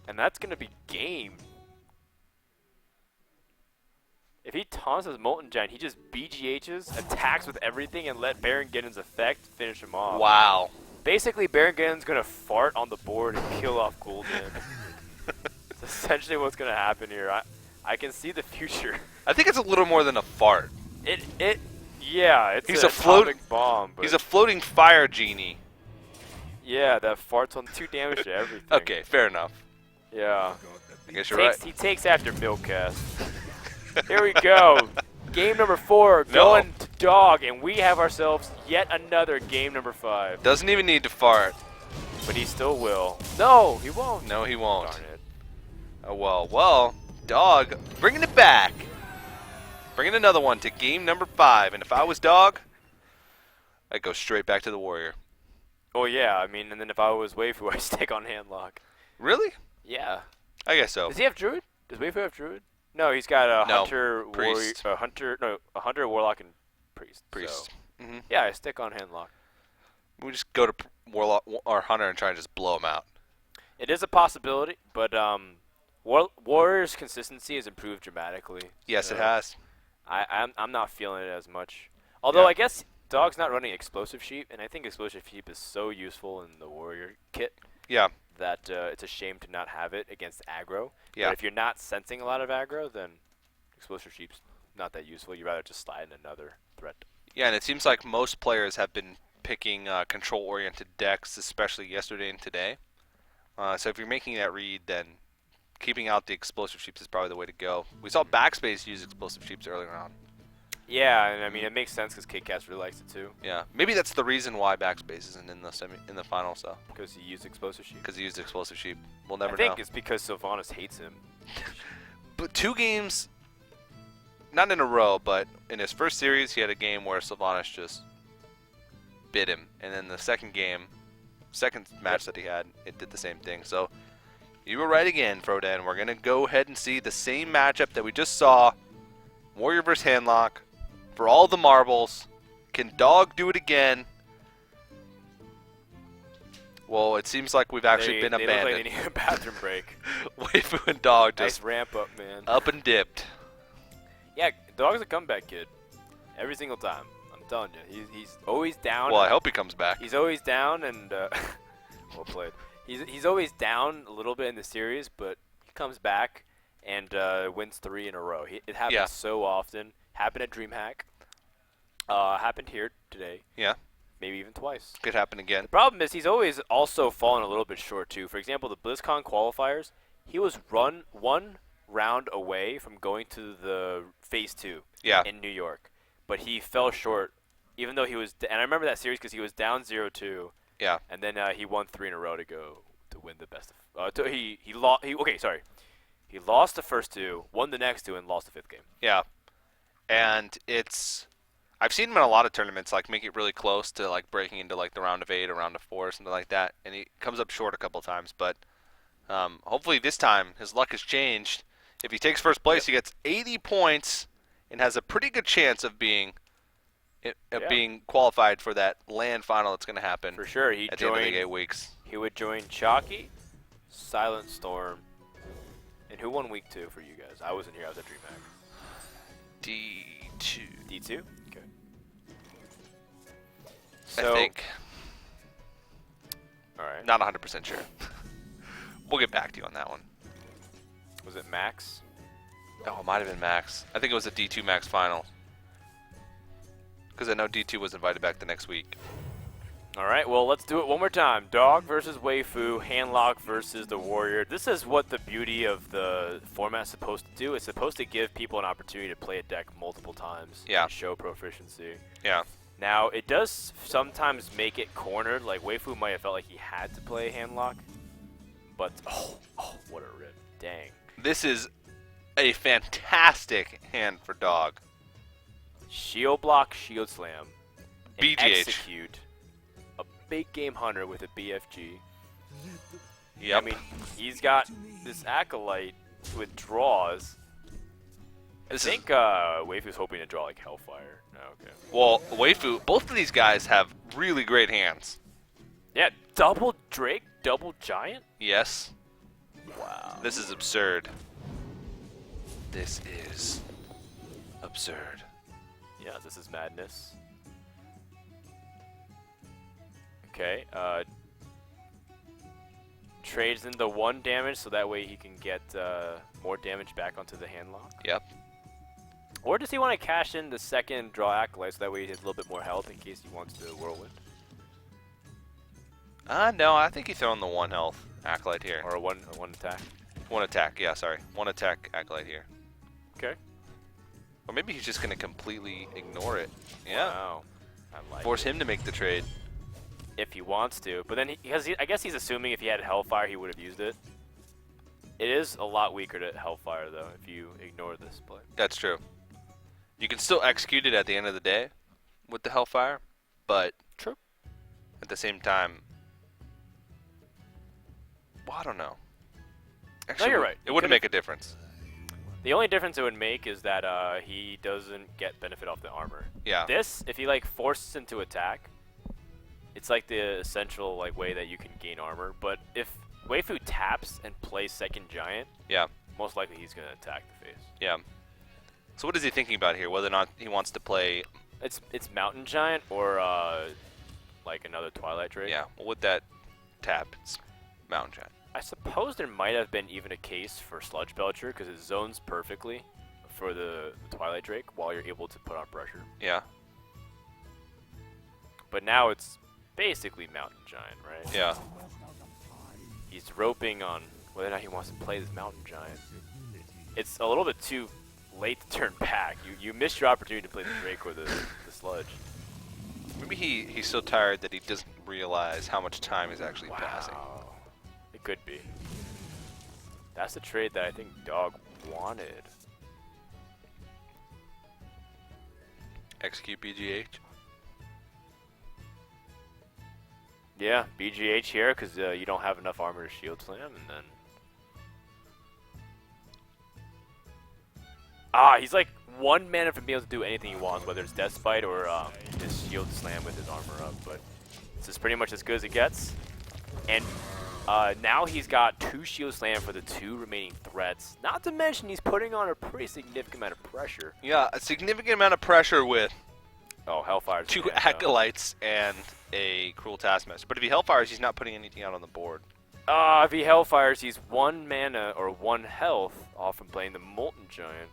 And that's going to be game. If he taunts his Molten Giant, he just BGHs, attacks with everything, and let Baron Geddon's effect finish him off. Wow. Basically, Baron Geddon's going to fart on the board and kill off Gul'dan. That's essentially what's going to happen here. I can see the future. I think it's a little more than a fart. Yeah, it's He's an a float- atomic bomb. But He's a floating fire genie. yeah, that farts on 2 damage to everything. Okay, fair enough. Yeah. I guess you're right. He takes after Milkcast. Here we go. Game number 4 going to dog, and we have ourselves yet another game number 5. Doesn't even need to fart. But he still will. No, he won't. No, he won't. Darn it. Oh, well, dog, bringing it back. Bringing another one to game number 5. And if I was dog, I'd go straight back to the warrior. Oh, yeah. I mean, and then if I was Weifu, I'd stick on Handlock. Really? Yeah. I guess so. Does he have Druid? Does Weifu have Druid? No, he's got a No, Hunter, Priest. a Hunter, Warlock, and Priest. Priest. So, Hmm. yeah, I stick on Handlock. We just go to Warlock or Hunter and try and just blow him out. It is a possibility, but Warrior's consistency has improved dramatically. Yes, so it has. I'm not feeling it as much. Although Yeah. I guess Dog's not running Explosive Sheep, and I think Explosive Sheep is so useful in the Warrior kit Yeah. that it's a shame to not have it against aggro. Yeah. But if you're not sensing a lot of aggro, then Explosive Sheep's not that useful. You'd rather just slide in another threat. Yeah, and it seems like most players have been picking control-oriented decks, especially yesterday and today. So if you're making that read, then keeping out the Explosive Sheeps is probably the way to go. We saw Backspace use Explosive Sheeps earlier on. Yeah, and I mean it makes sense because KCast really likes it too. Yeah, maybe that's the reason why Backspace isn't in the finals, though. Because he used Explosive Sheep. Because he used Explosive Sheep. We'll never I think know. it's because Sylvanas hates him. But 2 games, not in a row, but in his first series, he had a game where Sylvanas just bit him. And then the second match that he had, it did the same thing. So you were right again, Frodan. We're going to go ahead and see the same matchup that we just saw. Warrior versus Handlock. For all the marbles. Can Dog do it again? Well, it seems like we've actually been they look like abandoned. they need a bathroom break. Weifu and Dog Nice just ramp up, man. up and dipped. Yeah, Dog's a comeback kid. Every single time. I'm telling you. He's always down. Well, I hope he comes back. He's always down and well played. He's always down a little bit in the series, but he comes back and wins 3 in a row. It happens so often. Happened at DreamHack. Happened here today. Yeah. Maybe even twice. Could happen again. The problem is he's always also fallen a little bit short too. For example, the BlizzCon qualifiers, he was one round away from going to the Phase 2 Yeah. in New York. but he fell short, even though he was. And I remember that series because he was down 0-2. Yeah. And then he won 3 in a row to go to win the best of. He lost. Okay, sorry. He lost the first 2, won the next 2, and lost the 5th game. Yeah. And I've seen him in a lot of tournaments, like make it really close to like breaking into like the round of 8 or round of 4 or something like that, and he comes up short a couple times. But hopefully this time his luck has changed. If he takes first place, he gets 80 points and has a pretty good chance of being qualified for that LAN final that's going to happen For sure, at the end of the 8 weeks. He would join Chalky, Silent Storm, and who won week 2 for you guys? I wasn't here. I was at DreamHack. D2. D2? Okay. I think. All right. Not 100% sure. We'll get back to you on that one. Was it Max? Oh, it might have been Max. I think it was a D2 Max final. Because I know D2 was invited back the next week. All right, well, let's do it one more time. Dog versus Weifu, Handlock versus the Warrior. This is what the beauty of the format is supposed to do. It's supposed to give people an opportunity to play a deck multiple times and show proficiency. Yeah. Now, it does sometimes make it cornered. Like, Weifu might have felt like he had to play Handlock. But, oh, what a rip. Dang. This is a fantastic hand for Dog. Shield block, shield slam. And BGH. execute a big game hunter with a BFG. Yep. I mean, he's got this Acolyte with draws. I think Weifu's hoping to draw like Hellfire. No, okay. Well, Weifu, both of these guys have really great hands. Yeah, double Drake, double Giant? Yes. Wow. This is absurd. This is absurd. Yeah, this is madness. Okay, trades in the 1 damage so that way he can get more damage back onto the handlock. Yep. Or does he want to cash in the second draw Acolyte so that way he has a little bit more health in case he wants to Whirlwind? No, I think he's throwing the 1 health Acolyte here. Or a one attack? 1 attack, yeah, sorry. 1 attack Acolyte here. Okay. Or maybe he's just going to completely ignore it. Yeah. Wow. I like Force it. him to make the trade. If he wants to. But then, I guess he's assuming if he had Hellfire, he would have used it. It is a lot weaker to Hellfire, though, if you ignore this play. That's true. You can still execute it at the end of the day with the Hellfire, but True. At the same time, well, I don't know. Actually, No, you're right. It wouldn't make a difference. The only difference it would make is that he doesn't get benefit off the armor. Yeah. This, if he like forces him to attack, it's like the essential like way that you can gain armor. But if Weifu taps and plays second giant, Yeah. most likely he's gonna attack the face. Yeah. So what is he thinking about here? Whether or not he wants to play? It's mountain giant or like another Twilight Drake. Yeah. Well, with that tap, it's Mountain Giant. I suppose there might have been even a case for Sludge Belcher because it zones perfectly for the Twilight Drake while you're able to put on pressure. Yeah. But now it's basically Mountain Giant, right? Yeah. He's roping on whether or not he wants to play this Mountain Giant. It's a little bit too late to turn back. You missed your opportunity to play the Drake or the Sludge. Maybe he's so tired that he doesn't realize how much time is actually passing. It could be. That's the trade that I think Dog wanted. Execute BGH. Yeah, BGH here because you don't have enough armor to shield slam, and then he's like 1 mana from being able to do anything he wants, whether it's Death Spite or just shield slam with his armor up. But this is pretty much as good as it gets. And now he's got 2 shield slam for the 2 remaining threats. Not to mention he's putting on a pretty significant amount of pressure. Yeah, a significant amount of pressure with Hellfire's 2 Acolytes and a Cruel Taskmaster. But if he Hellfires, he's not putting anything out on the board. If he Hellfires, he's 1 mana or 1 health off from playing the Molten Giant.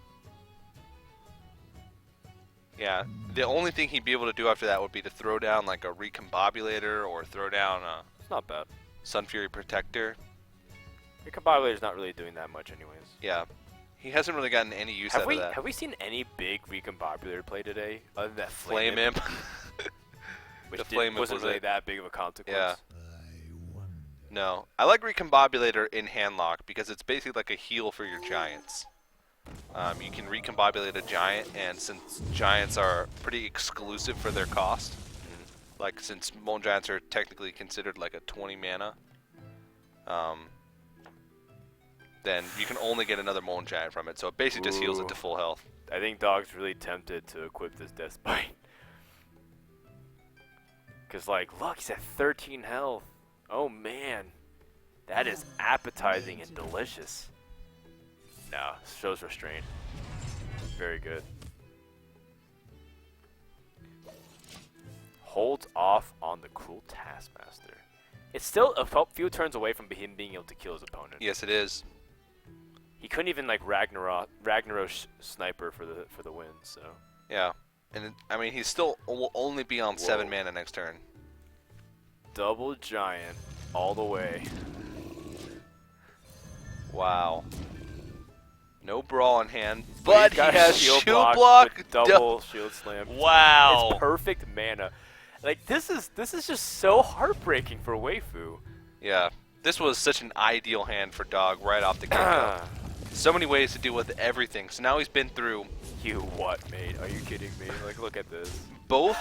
Yeah, the only thing he'd be able to do after that would be to throw down like a Recombobulator or throw down a It's not bad. Sunfury Protector. Your Combobulator's not really doing that much anyways. Yeah, He hasn't really gotten any use out of that. Have we seen any big recombobulator play today other than that Flame Imp. which The Flame Imp wasn't was really it. that big of a consequence. Yeah. No. I like Recombobulator in Handlock because it's basically like a heal for your giants. You can recombobulate a giant, and since giants are pretty exclusive for their cost, like since Molten Giants are technically considered like a 20 mana, then you can only get another Molten Giant from it. So it basically just heals it to full health. I think Dog's really tempted to equip this Death Bite. Because, like, look, he's at 13 health. Oh, man. That is appetizing and delicious. No, shows restraint. Very good. Holds off on the Cruel Taskmaster. It's still a few turns away from him being able to kill his opponent. Yes, it is. He couldn't even like Ragnaros sniper for the win. So Yeah, and I mean he still will only be on 7 mana next turn. double giant all the way. Wow. No brawl in hand, He's but he got a has shield shield block. with double shield slam. Wow. It's perfect mana. Like this is just so heartbreaking for Weifu. Yeah, this was such an ideal hand for Dog right off the get-go. So many ways to deal with everything. So now he's been through You what, mate? Are you kidding me? Like, look at this. both.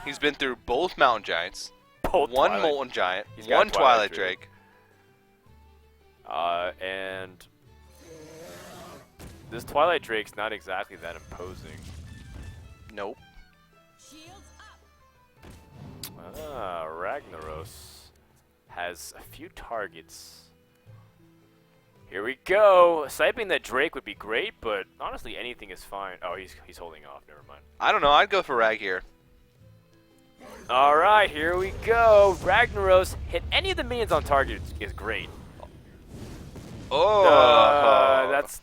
He's been through both Mountain Giants, Both one Twilight. Molten Giant, He's got one Twilight Twilight Drake. And this Twilight Drake's not exactly that imposing. Nope. Shields up. Ragnaros has a few targets. Here we go. Sniping that Drake would be great, but honestly, anything is fine. Oh, he's holding off. Never mind. I don't know. I'd go for Rag here. All right, here we go. Ragnaros hit any of the minions on target is great. Oh.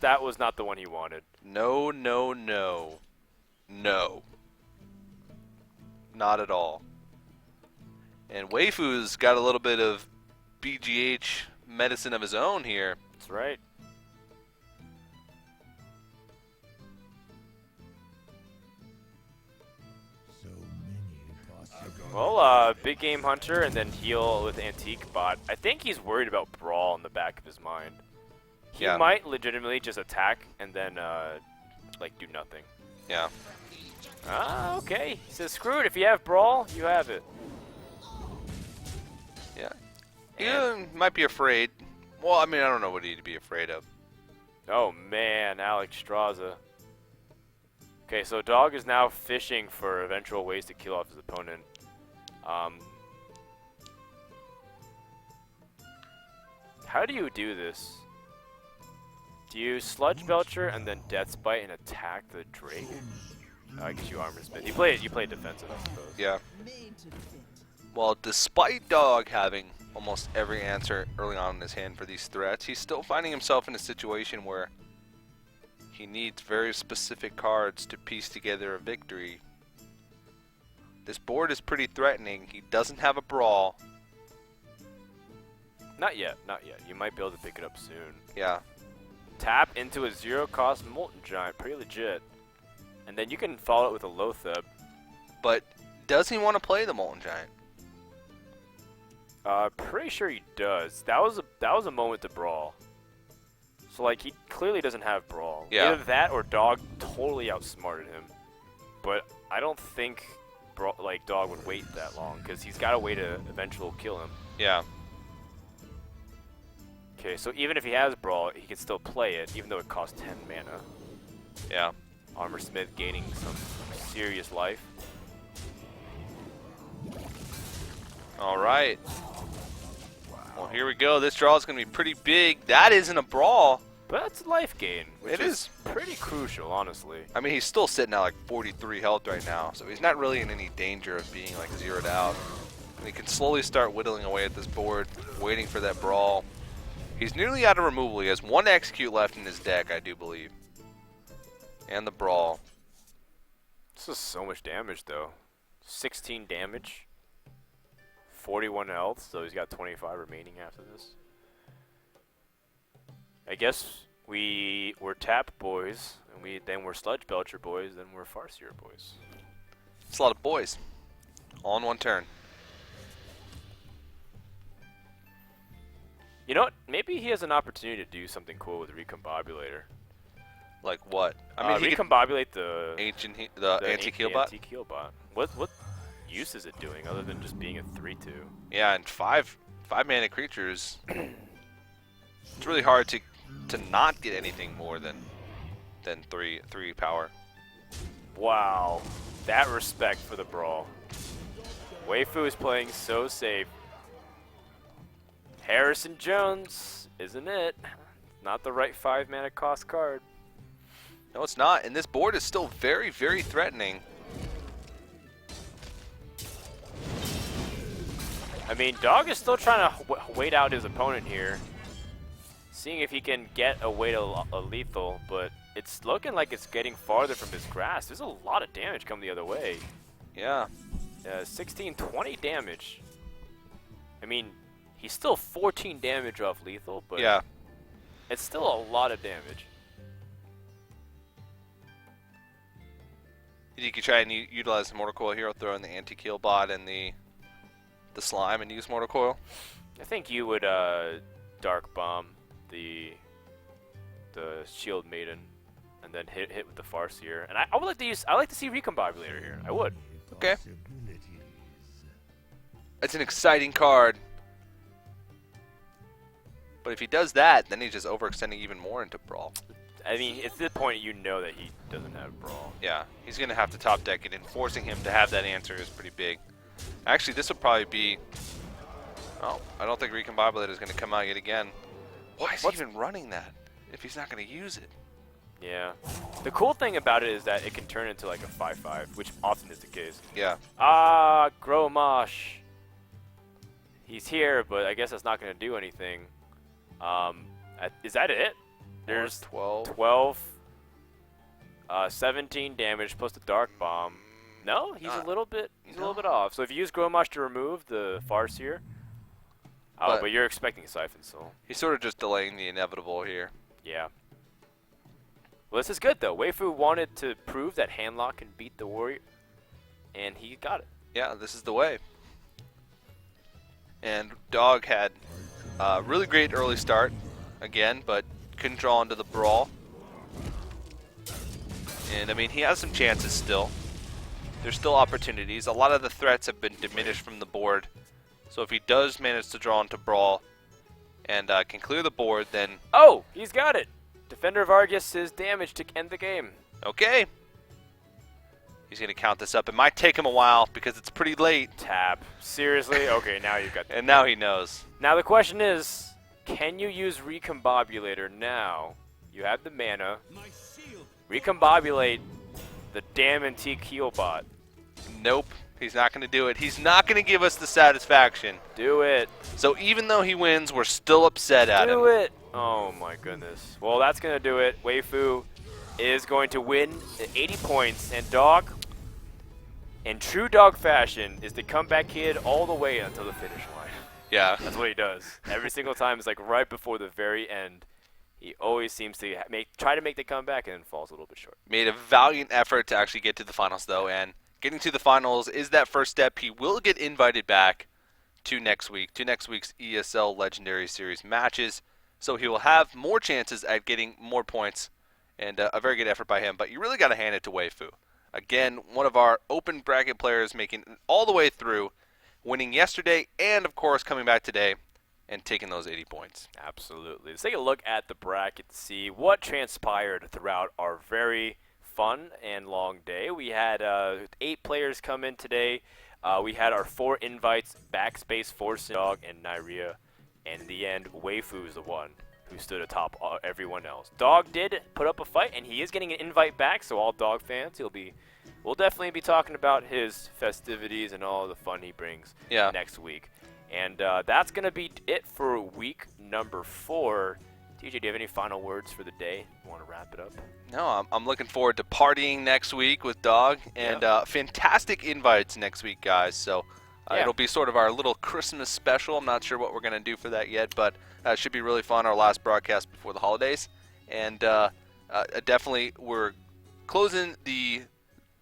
That was not the one he wanted. No. Not at all. And Weifu's got a little bit of BGH medicine of his own here. That's right. Well, big game hunter and then heal with antique bot. I think he's worried about brawl in the back of his mind. He Yeah. might legitimately just attack and then like do nothing. Yeah. Ah, okay. He says, screw it. If you have brawl, you have it. Yeah. He might be afraid. Well, I mean, I don't know what he'd be afraid of. Oh man, Alex Straza. Okay, so Dog is now fishing for eventual ways to kill off his opponent. How do you do this? Do you Sludge Belcher and then Death Bite and attack the Drake? I guess you Armor Smith. You play defensive, I suppose. Yeah. Well, despite Dog having almost every answer early on in his hand for these threats, he's still finding himself in a situation where he needs very specific cards to piece together a victory. This board is pretty threatening. He doesn't have a brawl. Not yet, not yet. You might be able to pick it up soon. Yeah. Tap into a 0-cost Molten Giant, pretty legit. And then you can follow it with a Lotheb. But does he want to play the Molten Giant? Pretty sure he does. That was a moment to brawl. So like he clearly doesn't have brawl. Yeah. Either that or Dog totally outsmarted him. But I don't think Dog would wait that long because he's got a way to eventually kill him. Yeah. Okay, so even if he has brawl, he can still play it, even though it costs 10 mana. Yeah. Armor Smith gaining some serious life. All right. Well, here we go. This draw is going to be pretty big. That isn't a brawl. But that's a life gain, which It is pretty crucial, honestly. I mean, he's still sitting at like 43 health right now, so he's not really in any danger of being like zeroed out. And he can slowly start whittling away at this board, waiting for that brawl. He's nearly out of removal. He has one execute left in his deck, I do believe. And the brawl. This is so much damage, though. 16 damage. 41 health, so he's got 25 remaining after this. I guess we're Tap boys, and then we're Sludge Belcher boys, then we're Farseer boys. It's a lot of boys, all in one turn. You know what? Maybe he has an opportunity to do something cool with Recombobulator. Like what? I mean, he could Recombobulate the anti-Keelbot. Anti-Keelbot. What use is it doing other than just being a 3/2? Yeah, and five mana creatures. It's really hard to not get anything more than three power. Wow, that respect for the brawl. Weifu is playing so safe. Harrison Jones, isn't it? Not the right 5 mana cost card. No, it's not, and this board is still very, very threatening. I mean, Dog is still trying to wait out his opponent here, seeing if he can get away to a lethal, but it's looking like it's getting farther from his grasp. There's a lot of damage coming the other way. Yeah. 16, 20 damage. I mean, he's still 14 damage off lethal, but yeah, it's still a lot of damage. You could try and utilize the Mortal Coil here, throw in the anti-Keelbot and the slime and use Mortal Coil. I think you would Dark Bomb the Shield Maiden and then hit with the Farseer. And I would like to use. I like to see Recombobulator here. I would. Okay. It's an exciting card. But if he does that, then he's just overextending even more into Brawl. I mean, at this point, you know that he doesn't have Brawl. Yeah, he's going to have to top deck it, and forcing him to have that answer is pretty big. Actually, this will probably be... Oh, I don't think Recombobulator is going to come out yet again. Why is he even running that if he's not going to use it? Yeah. The cool thing about it is that it can turn into like a 5/5, which often is the case. Yeah. Gromosh. He's here, but I guess that's not going to do anything. Is that it? There's 12, 17 damage plus the Dark Bomb. No, he's a little bit off. So if you use Gromosh to remove the Farseer, but you're expecting Siphon Soul. He's sort of just delaying the inevitable here. Yeah. Well, this is good though. Weifu wanted to prove that Handlock can beat the Warrior, and he got it. Yeah, this is the way. And Dog had a really great early start again, but couldn't draw into the Brawl. And I mean, he has some chances still. There's still opportunities. A lot of the threats have been diminished from the board. So if he does manage to draw into Brawl and can clear the board, then... Oh, he's got it! Defender of Argus is damage to end the game. Okay. He's going to count this up. It might take him a while because it's pretty late. Tap. Seriously? Okay, now you've got... And now he knows. Now the question is... Can you use Recombobulator now? You have the mana. Recombobulate the damn Anti-Keelbot. Nope, he's not going to do it. He's not going to give us the satisfaction. Do it. So even though he wins, we're still upset at him. Do it. Oh my goodness. Well, that's going to do it. Weifu is going to win 80 points, and Dog, in true Dog fashion, is the comeback kid all the way until the finish line. Yeah. That's what he does. Every single time, it's like right before the very end. He always seems to try to make the comeback and then falls a little bit short. Made a valiant effort to actually get to the finals, though, and getting to the finals is that first step. He will get invited back to next week's ESL Legendary Series matches, so he will have more chances at getting more points, and a very good effort by him. But you really got to hand it to Weifu. Again, one of our open bracket players making it all the way through, winning yesterday, and of course coming back today and taking those 80 points. Absolutely. Let's take a look at the bracket to see what transpired throughout our very fun and long day. We had 8 players come in today. We had our 4 invites, Backspace, Force, Dog, and Nyria. And in the end, Weifu is the one who stood atop everyone else. Dog did put up a fight, and he is getting an invite back, so all Dog fans, we'll definitely be talking about his festivities and all the fun he brings next week. And that's going to be it for week number 4. TJ, do you have any final words for the day? You want to wrap it up? No, I'm looking forward to partying next week with Dog, and fantastic invites next week, guys. So it'll be sort of our little Christmas special. I'm not sure what we're going to do for that yet, but it should be really fun, our last broadcast before the holidays. and definitely we're closing the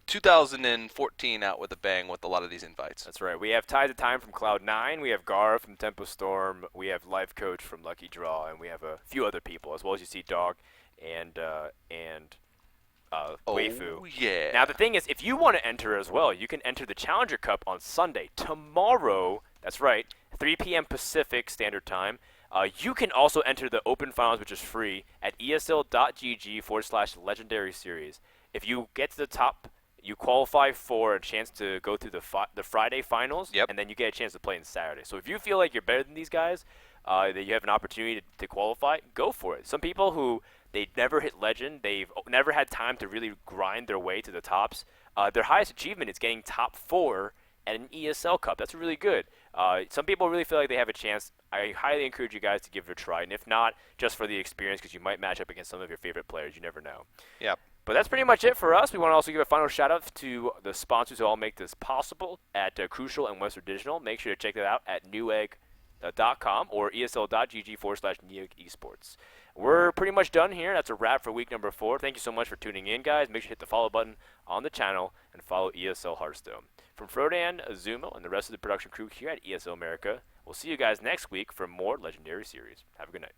2014 out with a bang with a lot of these invites. That's right. We have Tide of Time from Cloud9. We have Gar from Tempo Storm. We have Life Coach from Lucky Draw, and we have a few other people as well as you see Dog and Weifu. Oh yeah. Now the thing is, if you want to enter as well, you can enter the Challenger Cup on Sunday tomorrow. That's right, 3 p.m. Pacific Standard Time. You can also enter the Open Finals, which is free, at esl.gg/legendary series. If you get to the top, you qualify for a chance to go through the Friday finals, Yep. and then you get a chance to play on Saturday. So if you feel like you're better than these guys, that you have an opportunity to qualify, go for it. Some people who they never hit legend, they've never had time to really grind their way to the tops. Their highest achievement is getting top 4 at an ESL Cup. That's really good. Some people really feel like they have a chance. I highly encourage you guys to give it a try, and if not, just for the experience, because you might match up against some of your favorite players. You never know. Yep. But that's pretty much it for us. We want to also give a final shout out to the sponsors who all make this possible at Crucial and Western Digital. Make sure to check that out at newegg.com or esl.gg/newegg esports. We're pretty much done here. That's a wrap for week number 4. Thank you so much for tuning in, guys. Make sure to hit the follow button on the channel and follow ESL Hearthstone. From Frodan, Azumo, and the rest of the production crew here at ESL America, we'll see you guys next week for more Legendary Series. Have a good night.